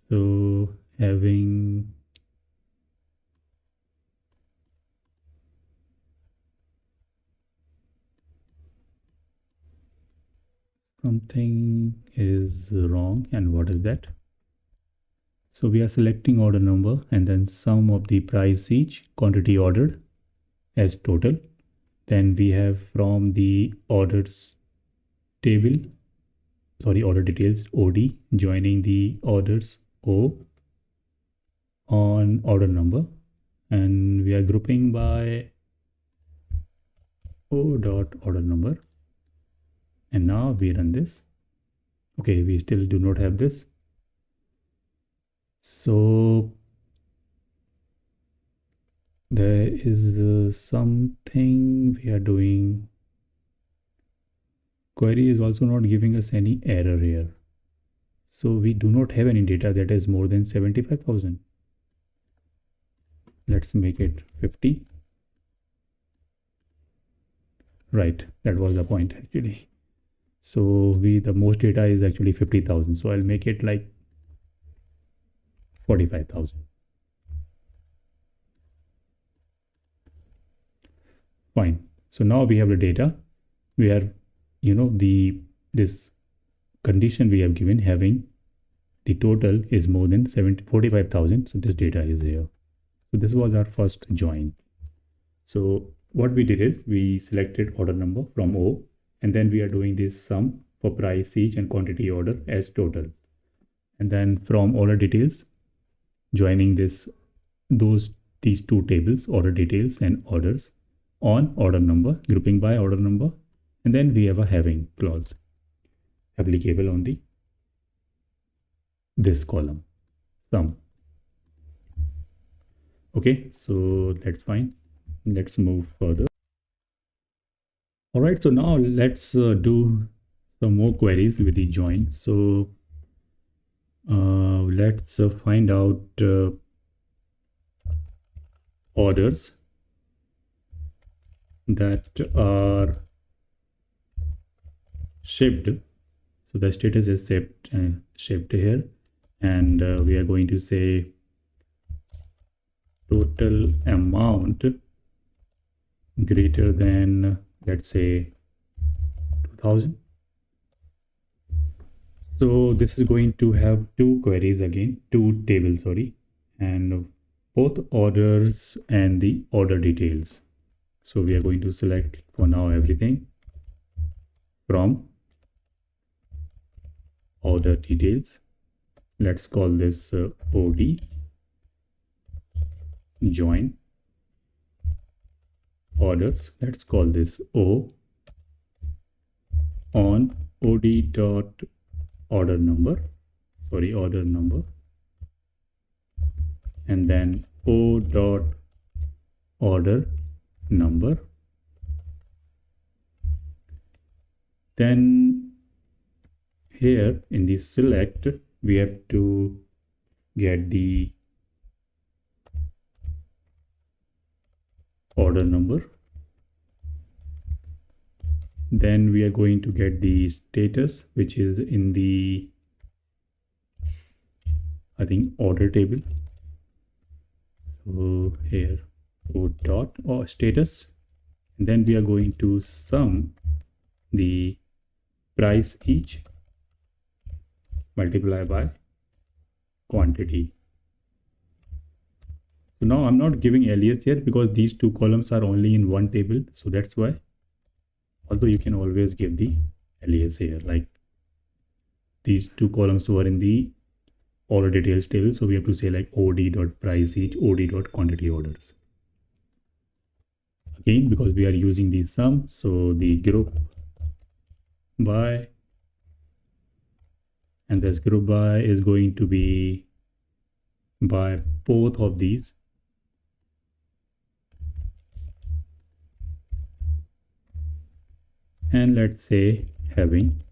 so having something is wrong. And what is that? So we are selecting order number and then sum of the price each, quantity ordered as total. Then we have from the orders table, order details OD, joining the orders O on order number, and we are grouping by O dot order number. And now we run this. Okay, we still do not have this. So there is something we are doing. Query is also not giving us any error here. So we do not have any data that is more than 75,000. Let's make it 50. Right, that was the point actually. So the most data is actually 50,000. So I'll make it like 45,000. Fine. So now we have the data. We are, this condition we have given having the total is more than 45,000. So this data is here. So this was our first join. So what we did is we selected order number from O, and then we are doing this sum for price each and quantity order as total. And then from order details, joining these two tables, order details and orders on order number, grouping by order number, and then we have a having clause applicable on this column sum. Okay, so that's fine. Let's move further. All right, so now let's do some more queries with the join. So let's find out orders that are shipped. So the status is shipped here, and we are going to say total amount greater than, let's say, 2000. So this is going to have two queries again, two tables, sorry, and both orders and the order details. So we are going to select for now everything from order details. Let's call this OD join orders. Let's call this O on OD dot order number, and then O dot order number. Then here in the select, we have to get the order number. Then we are going to get the status, which is in the, I think, order table. So here O dot or status, and then we are going to sum the price each multiply by quantity. So now I'm not giving alias here because these two columns are only in one table, so that's why. Although you can always give the alias here, like these two columns were in the order details table, so we have to say like OD dot price each, OD dot quantity orders. Again, because we are using the sum, so the group by, and this group by is going to be by both of these. And let's say having.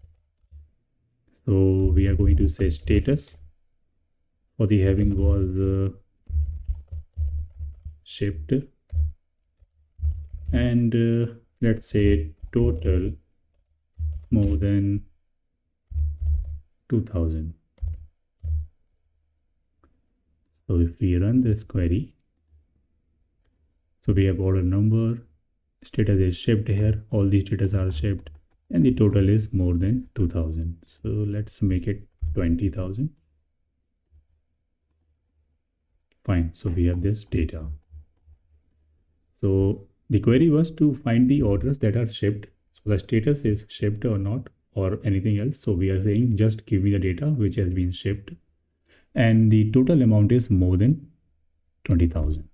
So we are going to say status for the having was shipped, and let's say total more than 2000. So if we run this query, so we have order number, status is shipped here, all these status are shipped, and the total is more than 2000. So let's make it 20,000. Fine, so we have this data. So the query was to find the orders that are shipped. So the status is shipped or not, or anything else. So we are saying just give me the data which has been shipped, and the total amount is more than 20,000.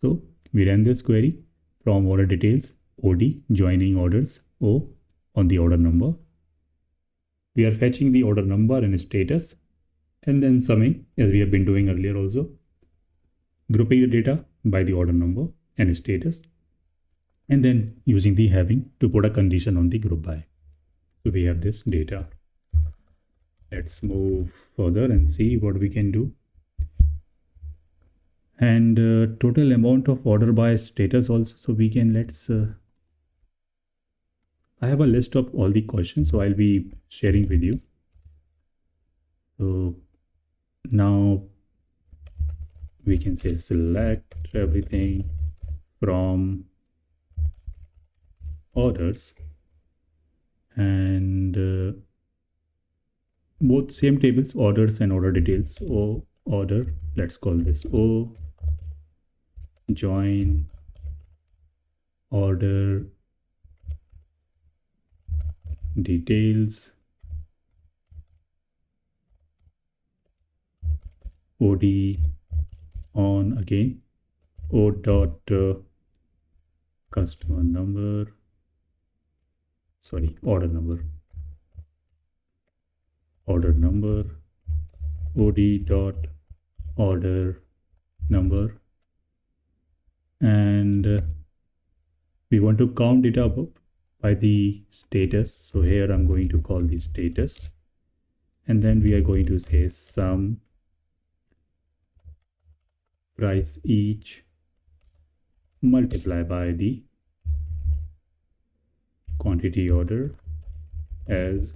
So we ran this query from order details, OD joining orders O on the order number. We are fetching the order number and status, and then summing as we have been doing earlier also, grouping the data by the order number and status, and then using the having to put a condition on the group by. So we have this data. Let's move further and see what we can do. And total amount of order by status also. So we can I have a list of all the questions, so I'll be sharing with you. So now we can say select everything from orders, and both same tables, orders and order details. O order, let's call this O join order details OD on again O dot customer number, sorry, order number OD dot order number, and we want to count it up by the status. So here I'm going to call the status, and then we are going to say sum price each multiply by the quantity order as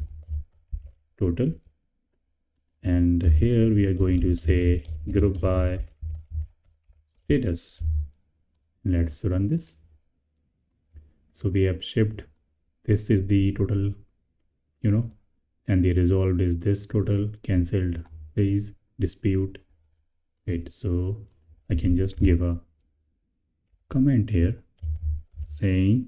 total, and here we are going to say group by status. Let's run this. So we have shipped, this is the total, and the resolved is this total, cancelled is dispute. Right, so I can just give a comment here saying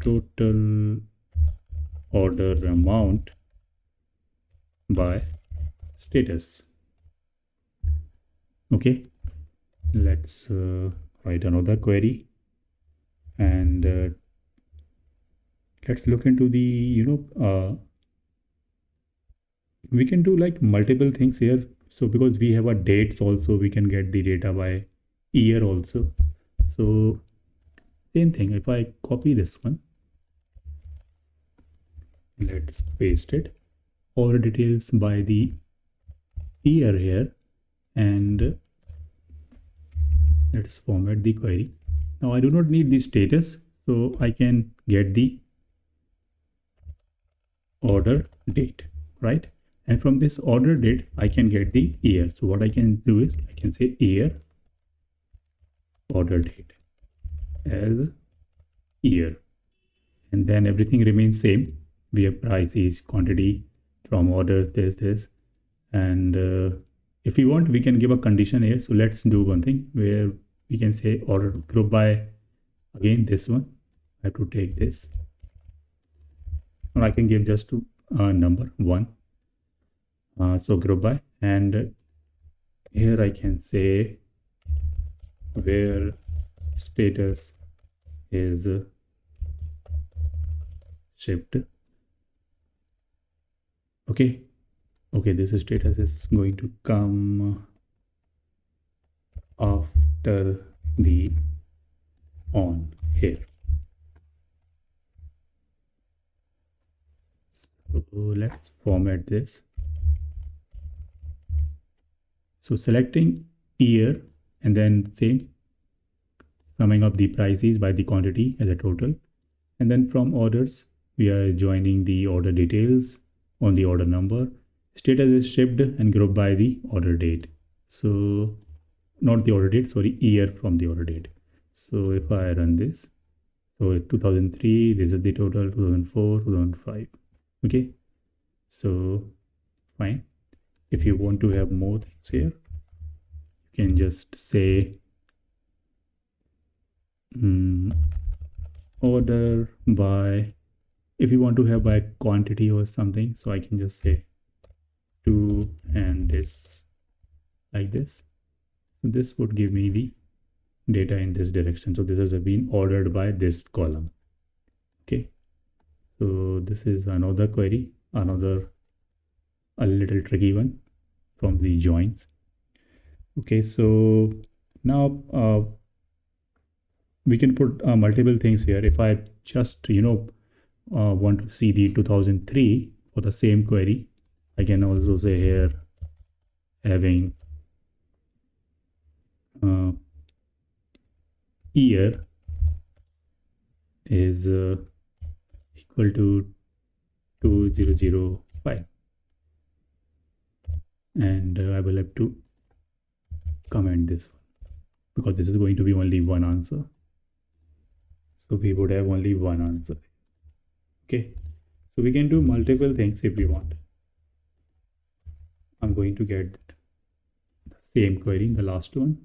total order amount by status. Okay, let's write another query, and let's look into the we can do like multiple things here. So because we have a dates also, we can get the data by year also. So same thing, if I copy this one, let's paste it, order details by the year here, and let's format the query. Now I do not need the status, so I can get the order date, right? And from this order date I can get the year. So what I can do is I can say year order date as year, and then everything remains same. We have price each quantity from orders, this, and if we want, we can give a condition here. So let's do one thing where we can say order group by, again this one I have to take this, or I can give just number 1. So group by, and here I can say where status is shipped. Okay, this status is going to come after the on here. So let's format this. So selecting year, and then same, summing up the prices by the quantity as a total, and then from orders we are joining the order details on the order number, status is shipped, and grouped by the order date. So not the order date, sorry, year from the order date. So if I run this, so 2003, this is the total, 2004, 2005. Okay, so fine. If you want to have more things here, you can just say order by, if you want to have by quantity or something, so I can just say 2 and this like this. So this would give me the data in this direction. So this has been ordered by this column. Okay, so this is another query, another a little tricky one from the joins. Okay, so now we can put multiple things here. If I just want to see the 2003 for the same query, I can also say here having uh, year is equal to 2005, and I will have to comment this one because this is going to be only one answer. So we would have only one answer. Okay, so we can do multiple things if we want. I'm going to get the same query in the last one.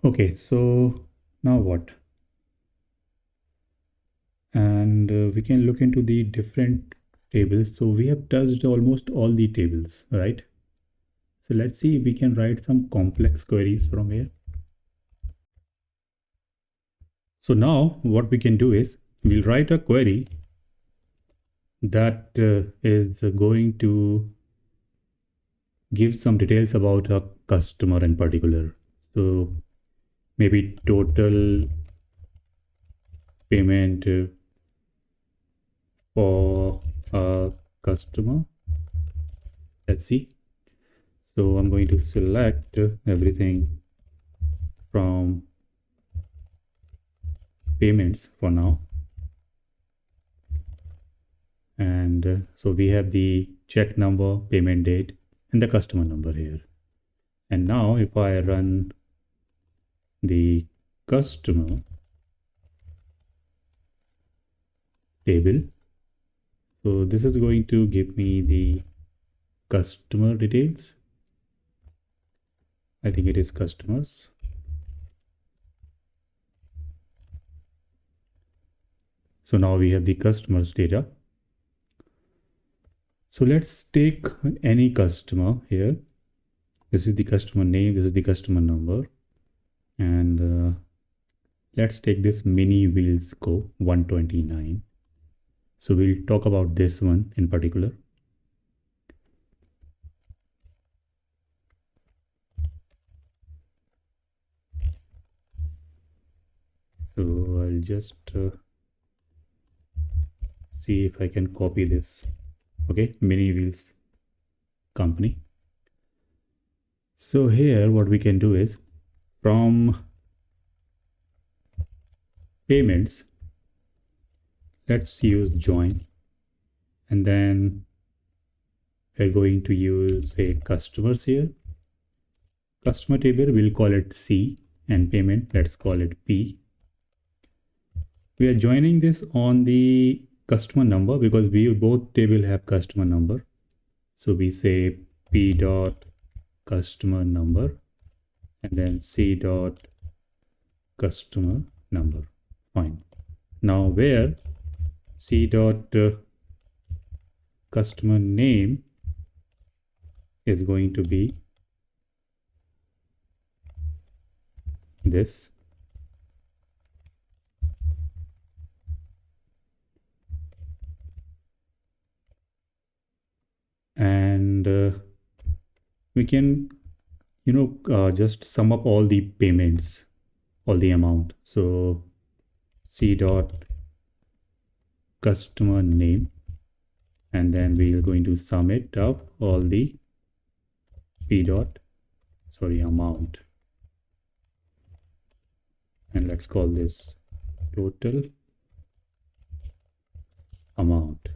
Okay, so now what? And we can look into the different tables. So we have touched almost all the tables, right? So let's see if we can write some complex queries from here. So now what we can do is we'll write a query that is going to give some details about a customer in particular. So maybe total payment for a customer. Let's see. So I'm going to select everything from payments for now. And so we have the check number, payment date, and the customer number here. And now if I run the customer table, so this is going to give me the customer details. I think it is customers. So now we have the customers data. So let's take any customer here. This is the customer name, this is the customer number. And let's take this mini wheels go 129. So we'll talk about this one in particular. So I'll just see if I can copy this. Okay, mini wheels company. So here what we can do is from payments, let's use join, and then we're going to use say customers here. Customer table, we'll call it C, and payment, let's call it P. We are joining this on the customer number because we both table have customer number. So we say P dot customer number and then C dot customer number. Fine. Now where C dot customer name is going to be this. And we can just sum up all the payments, all the amount. So C dot customer name, and then we are going to sum it up all the P dot amount, and let's call this total amount.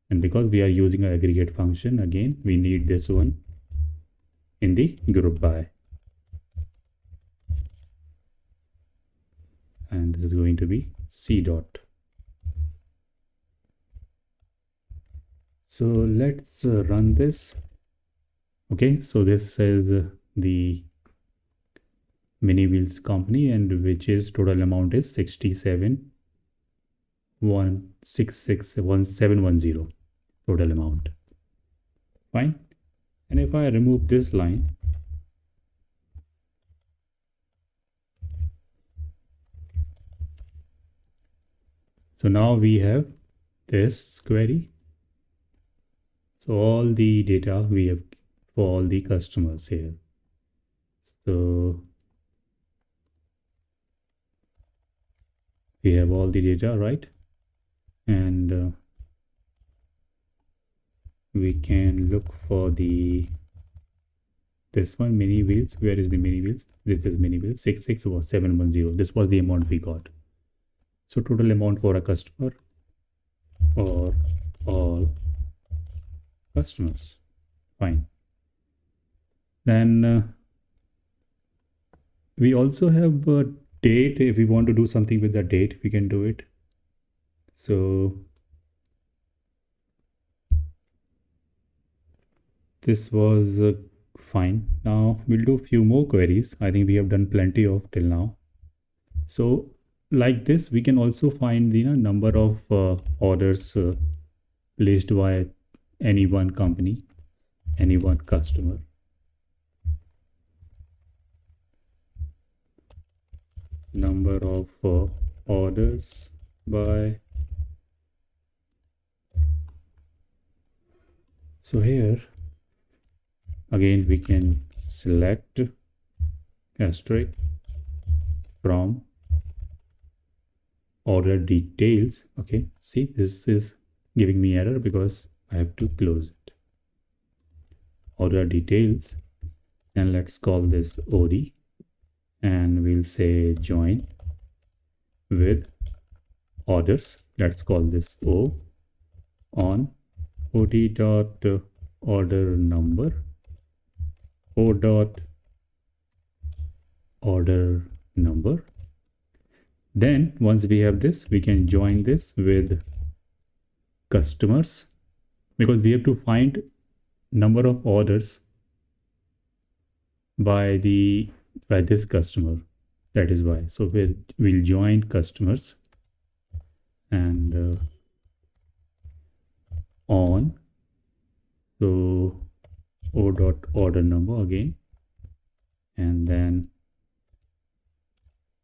And because we are using an aggregate function, again we need this one in the group by, and this is going to be C dot. So let's run this. Okay, so this is the mini wheels company, and which is total amount is 67,166,1710 total amount. Fine. And if I remove this line, So now we have this query. So all the data we have for all the customers here. So we have all the data, right? And we can look for this one, mini wheels. Where is the mini wheels? This is mini wheels. 66 was 710. This was the amount we got. So total amount for a customer or all customers. Fine. Then we also have a date. If we want to do something with the date, we can do it. So this was fine. Now we'll do a few more queries. I think we have done plenty of till now. So like this, we can also find the number of orders placed by any one company, any one customer. Number of orders by. So here again we can select asterisk from order details. Okay, see, this is giving me error because I have to close it. Order details, and let's call this OD, and we'll say join with orders. Let's call this O on OD dot order number, O dot order number. Then once we have this, we can join this with customers, because we have to find number of orders by this customer. That is why. So we'll join customers and on. So O dot order number again, and then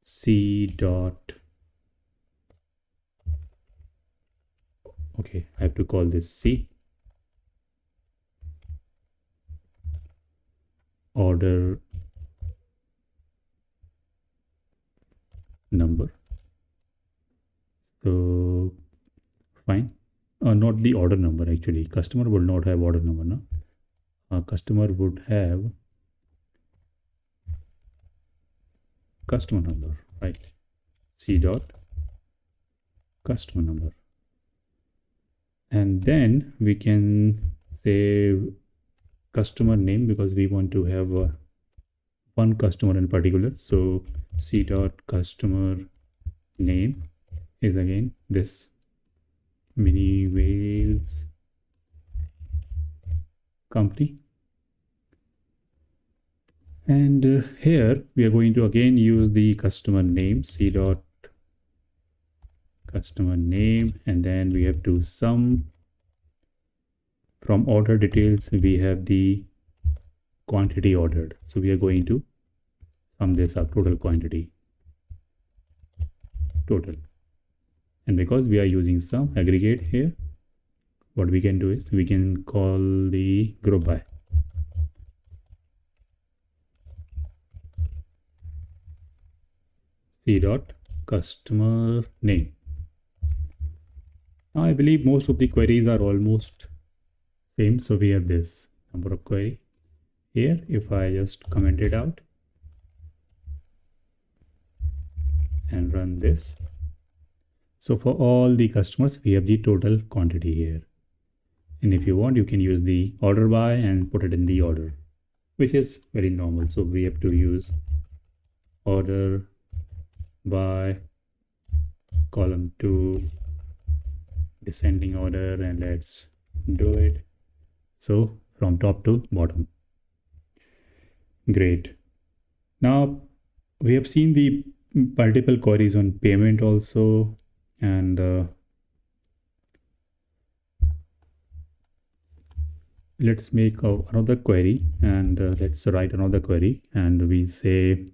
C dot. Okay, I have to call this C order number. So fine. Not the order number actually. Customer will not have order number, no. Customer would have customer number, right? C dot customer number, and then we can say customer name, because we want to have one customer in particular. So C dot customer name is again this mini whales company, and here we are going to again use the customer name, C dot customer name, and then we have to sum from order details. We have the quantity ordered, so we are going to sum this up, total quantity, total. And because we are using sum aggregate here, what we can do is we can call the group by. C dot customer name. Now I believe most of the queries are almost same. So we have this number of query here. If I just comment it out and run this, so for all the customers we have the total quantity here. And if you want, you can use the order by and put it in the order, which is very normal. So we have to use order by column 2 descending order, and let's do it. So from top to bottom. Great. Now we have seen the multiple queries on payment also, and let's make another query, and let's write another query, and we say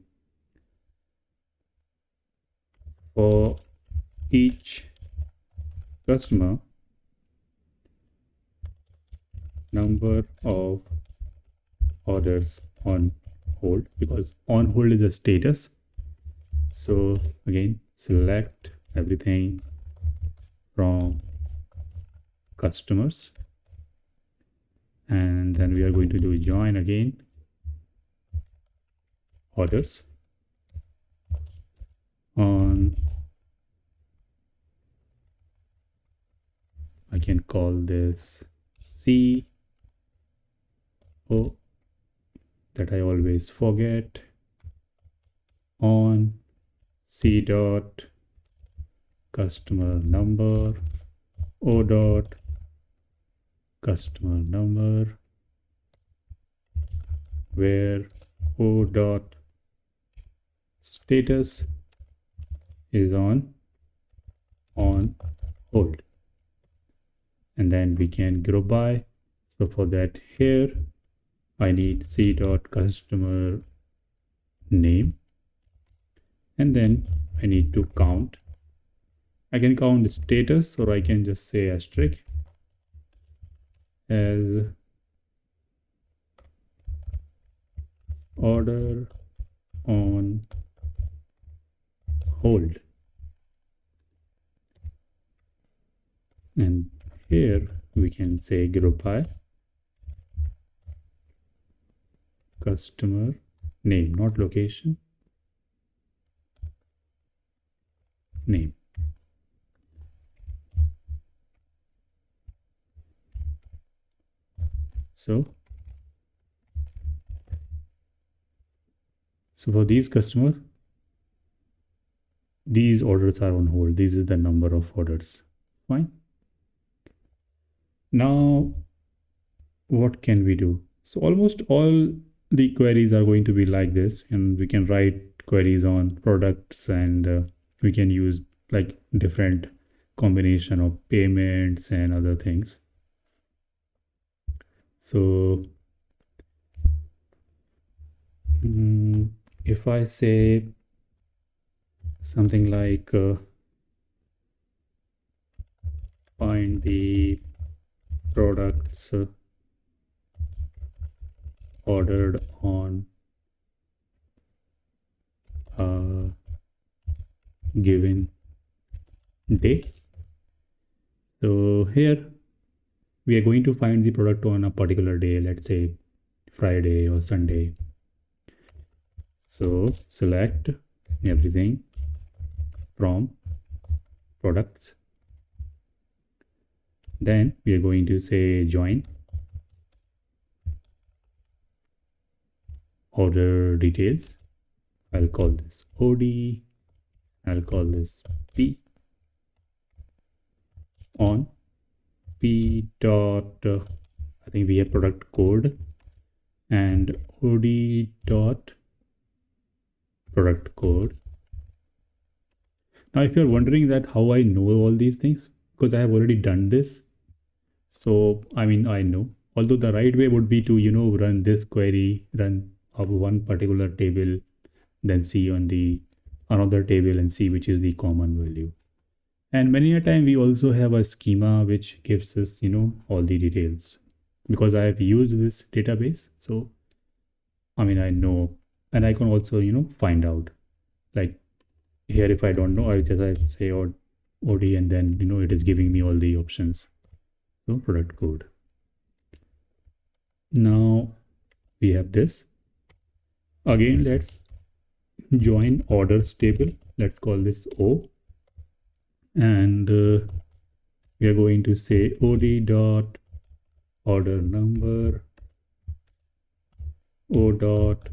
for each customer number of orders on hold, because on hold is a status. So again, select everything from customers, and then we are going to do join again orders on, I can call this CO, that I always forget, on C dot customer number, O dot customer number, where O dot status is on hold, and then we can group by. So for that, here I need C dot customer name, and then I need to count. I can count status, or I can just say asterisk as order on hold. And here we can say group by customer name, not location, name. So for these customer, these orders are on hold. This is the number of orders. Fine. Now, what can we do? So almost all the queries are going to be like this, and we can write queries on products, and we can use like different combination of payments and other things. So if I say something like find the products ordered on a given day. So here we are going to find the product on a particular day, let's say Friday or Sunday. So select everything from products. Then we are going to say join order details. I'll call this OD. I'll call this P on P dot I think we have product code, and OD dot product code. Now if you're wondering that how I know all these things, because I have already done this. So I mean, I know, although the right way would be to run this query, run of one particular table, then see on the another table and see which is the common value. And many a time we also have a schema which gives us all the details, because I have used this database. So I mean, I know, and I can also find out, like here if I don't know, I say OD, and then it is giving me all the options. So product code. Now we have this. Again, let's join orders table. Let's call this O, and we are going to say OD dot order number, O dot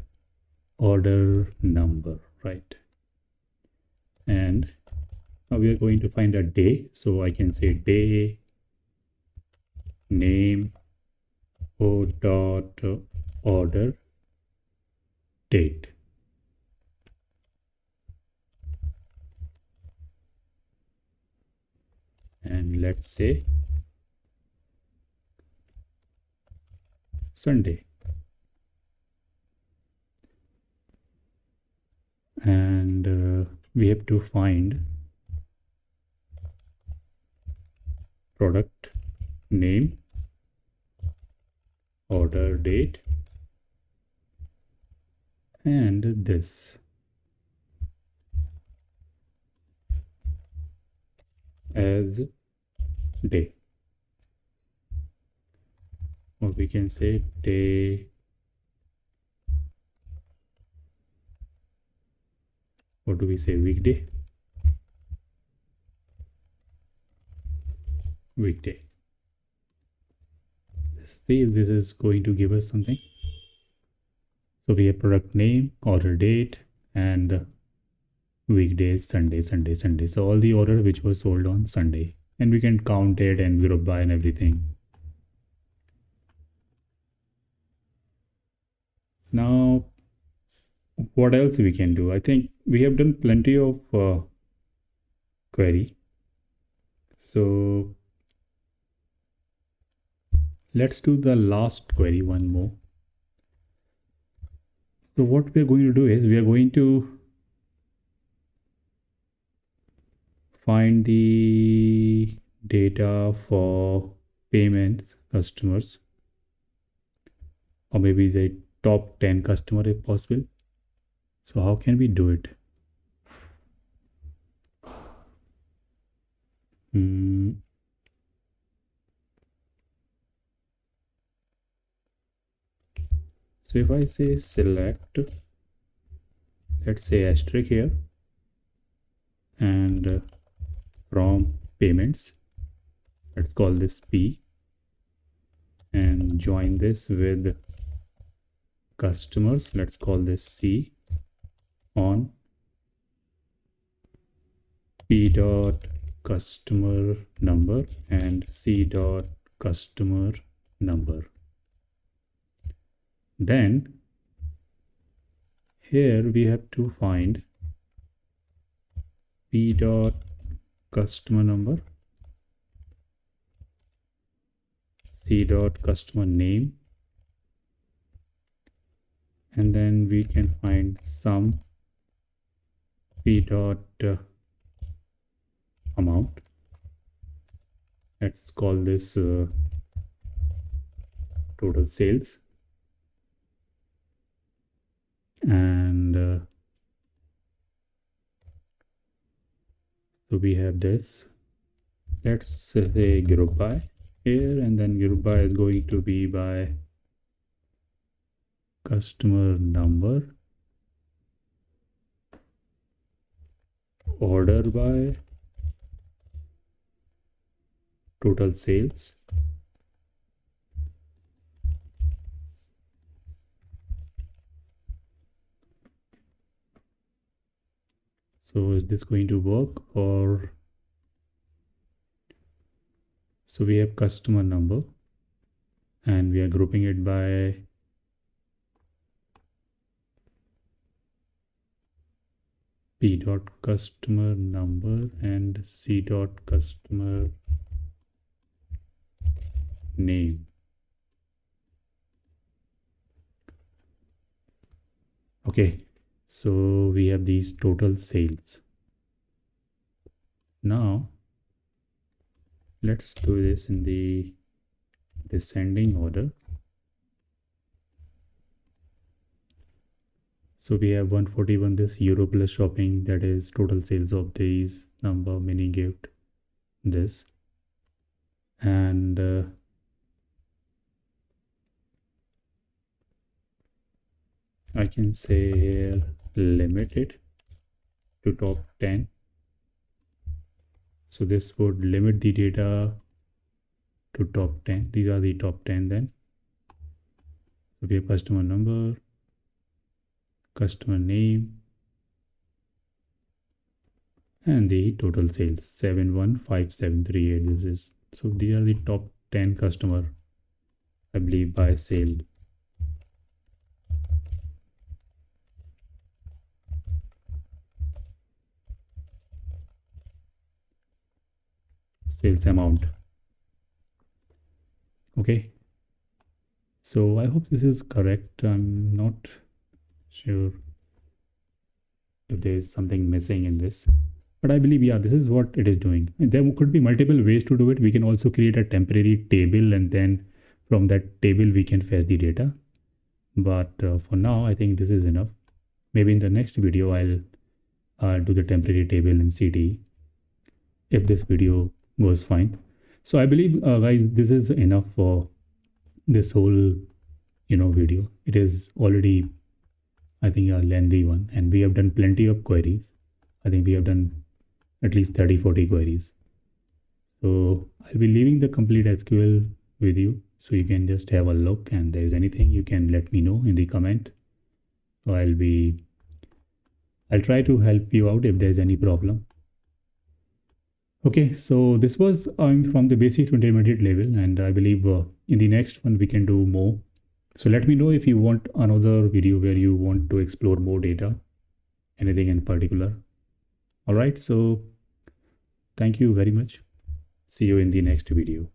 order number, right? And now we are going to find a day. So I can say day name, O dot order date. And let's say Sunday. And we have to find product name, order date, and this as day, or we can say day, what do we say, weekday, weekday. Let's see if this is going to give us something. So we have product name, order date, and weekdays, Sunday, Sunday, Sunday. So all the orders which were sold on Sunday, and we can count it and group by and everything. Now, what else we can do? I think we have done plenty of query. So let's do the last query one more. So what we are going to do is we are going to find the data for payments customers, or maybe the top 10 customer if possible. So how can we do it? So if I say select, let's say asterisk here, and from payments, let's call this P, and join this with customers, let's call this C, on P dot customer number and C dot customer number. Then here we have to find P dot customer number, C dot customer name, and then we can find some P dot amount. Let's call this total sales, and so we have this. Let's say group by here, and then group by is going to be by customer number, order by, total sales, so is this going to work? Or so we have customer number and we are grouping it by P dot customer number and C dot customer name. Okay, so we have these total sales. Now let's do this in the descending order. So we have 141, this Euro plus shopping, that is total sales of these number, mini gift, this, and I can say here limited to top 10. So this would limit the data to top 10. These are the top 10 then. So we have customer number, customer name, and the total sales 715738. This is, so these are the top 10 customer, I believe, by sale. Sales amount. Okay, so I hope this is correct. I'm not sure if there is something missing in this. But I believe, yeah, this is what it is doing. And there could be multiple ways to do it. We can also create a temporary table, and then from that table we can fetch the data. But for now, I think this is enough. Maybe in the next video, I'll do the temporary table in CT if this video goes fine. So I believe, guys, this is enough for this whole video. It is already, I think, a lengthy one, and we have done plenty of queries. I think we have done at least 30-40 queries. So I'll be leaving the complete SQL with you, so you can just have a look, and there's anything you can let me know in the comment. So I'll try to help you out if there's any problem. Okay, so this was from the basic to intermediate level, and I believe in the next one we can do more. So let me know if you want another video where you want to explore more data, anything in particular. All right, so thank you very much. See you in the next video.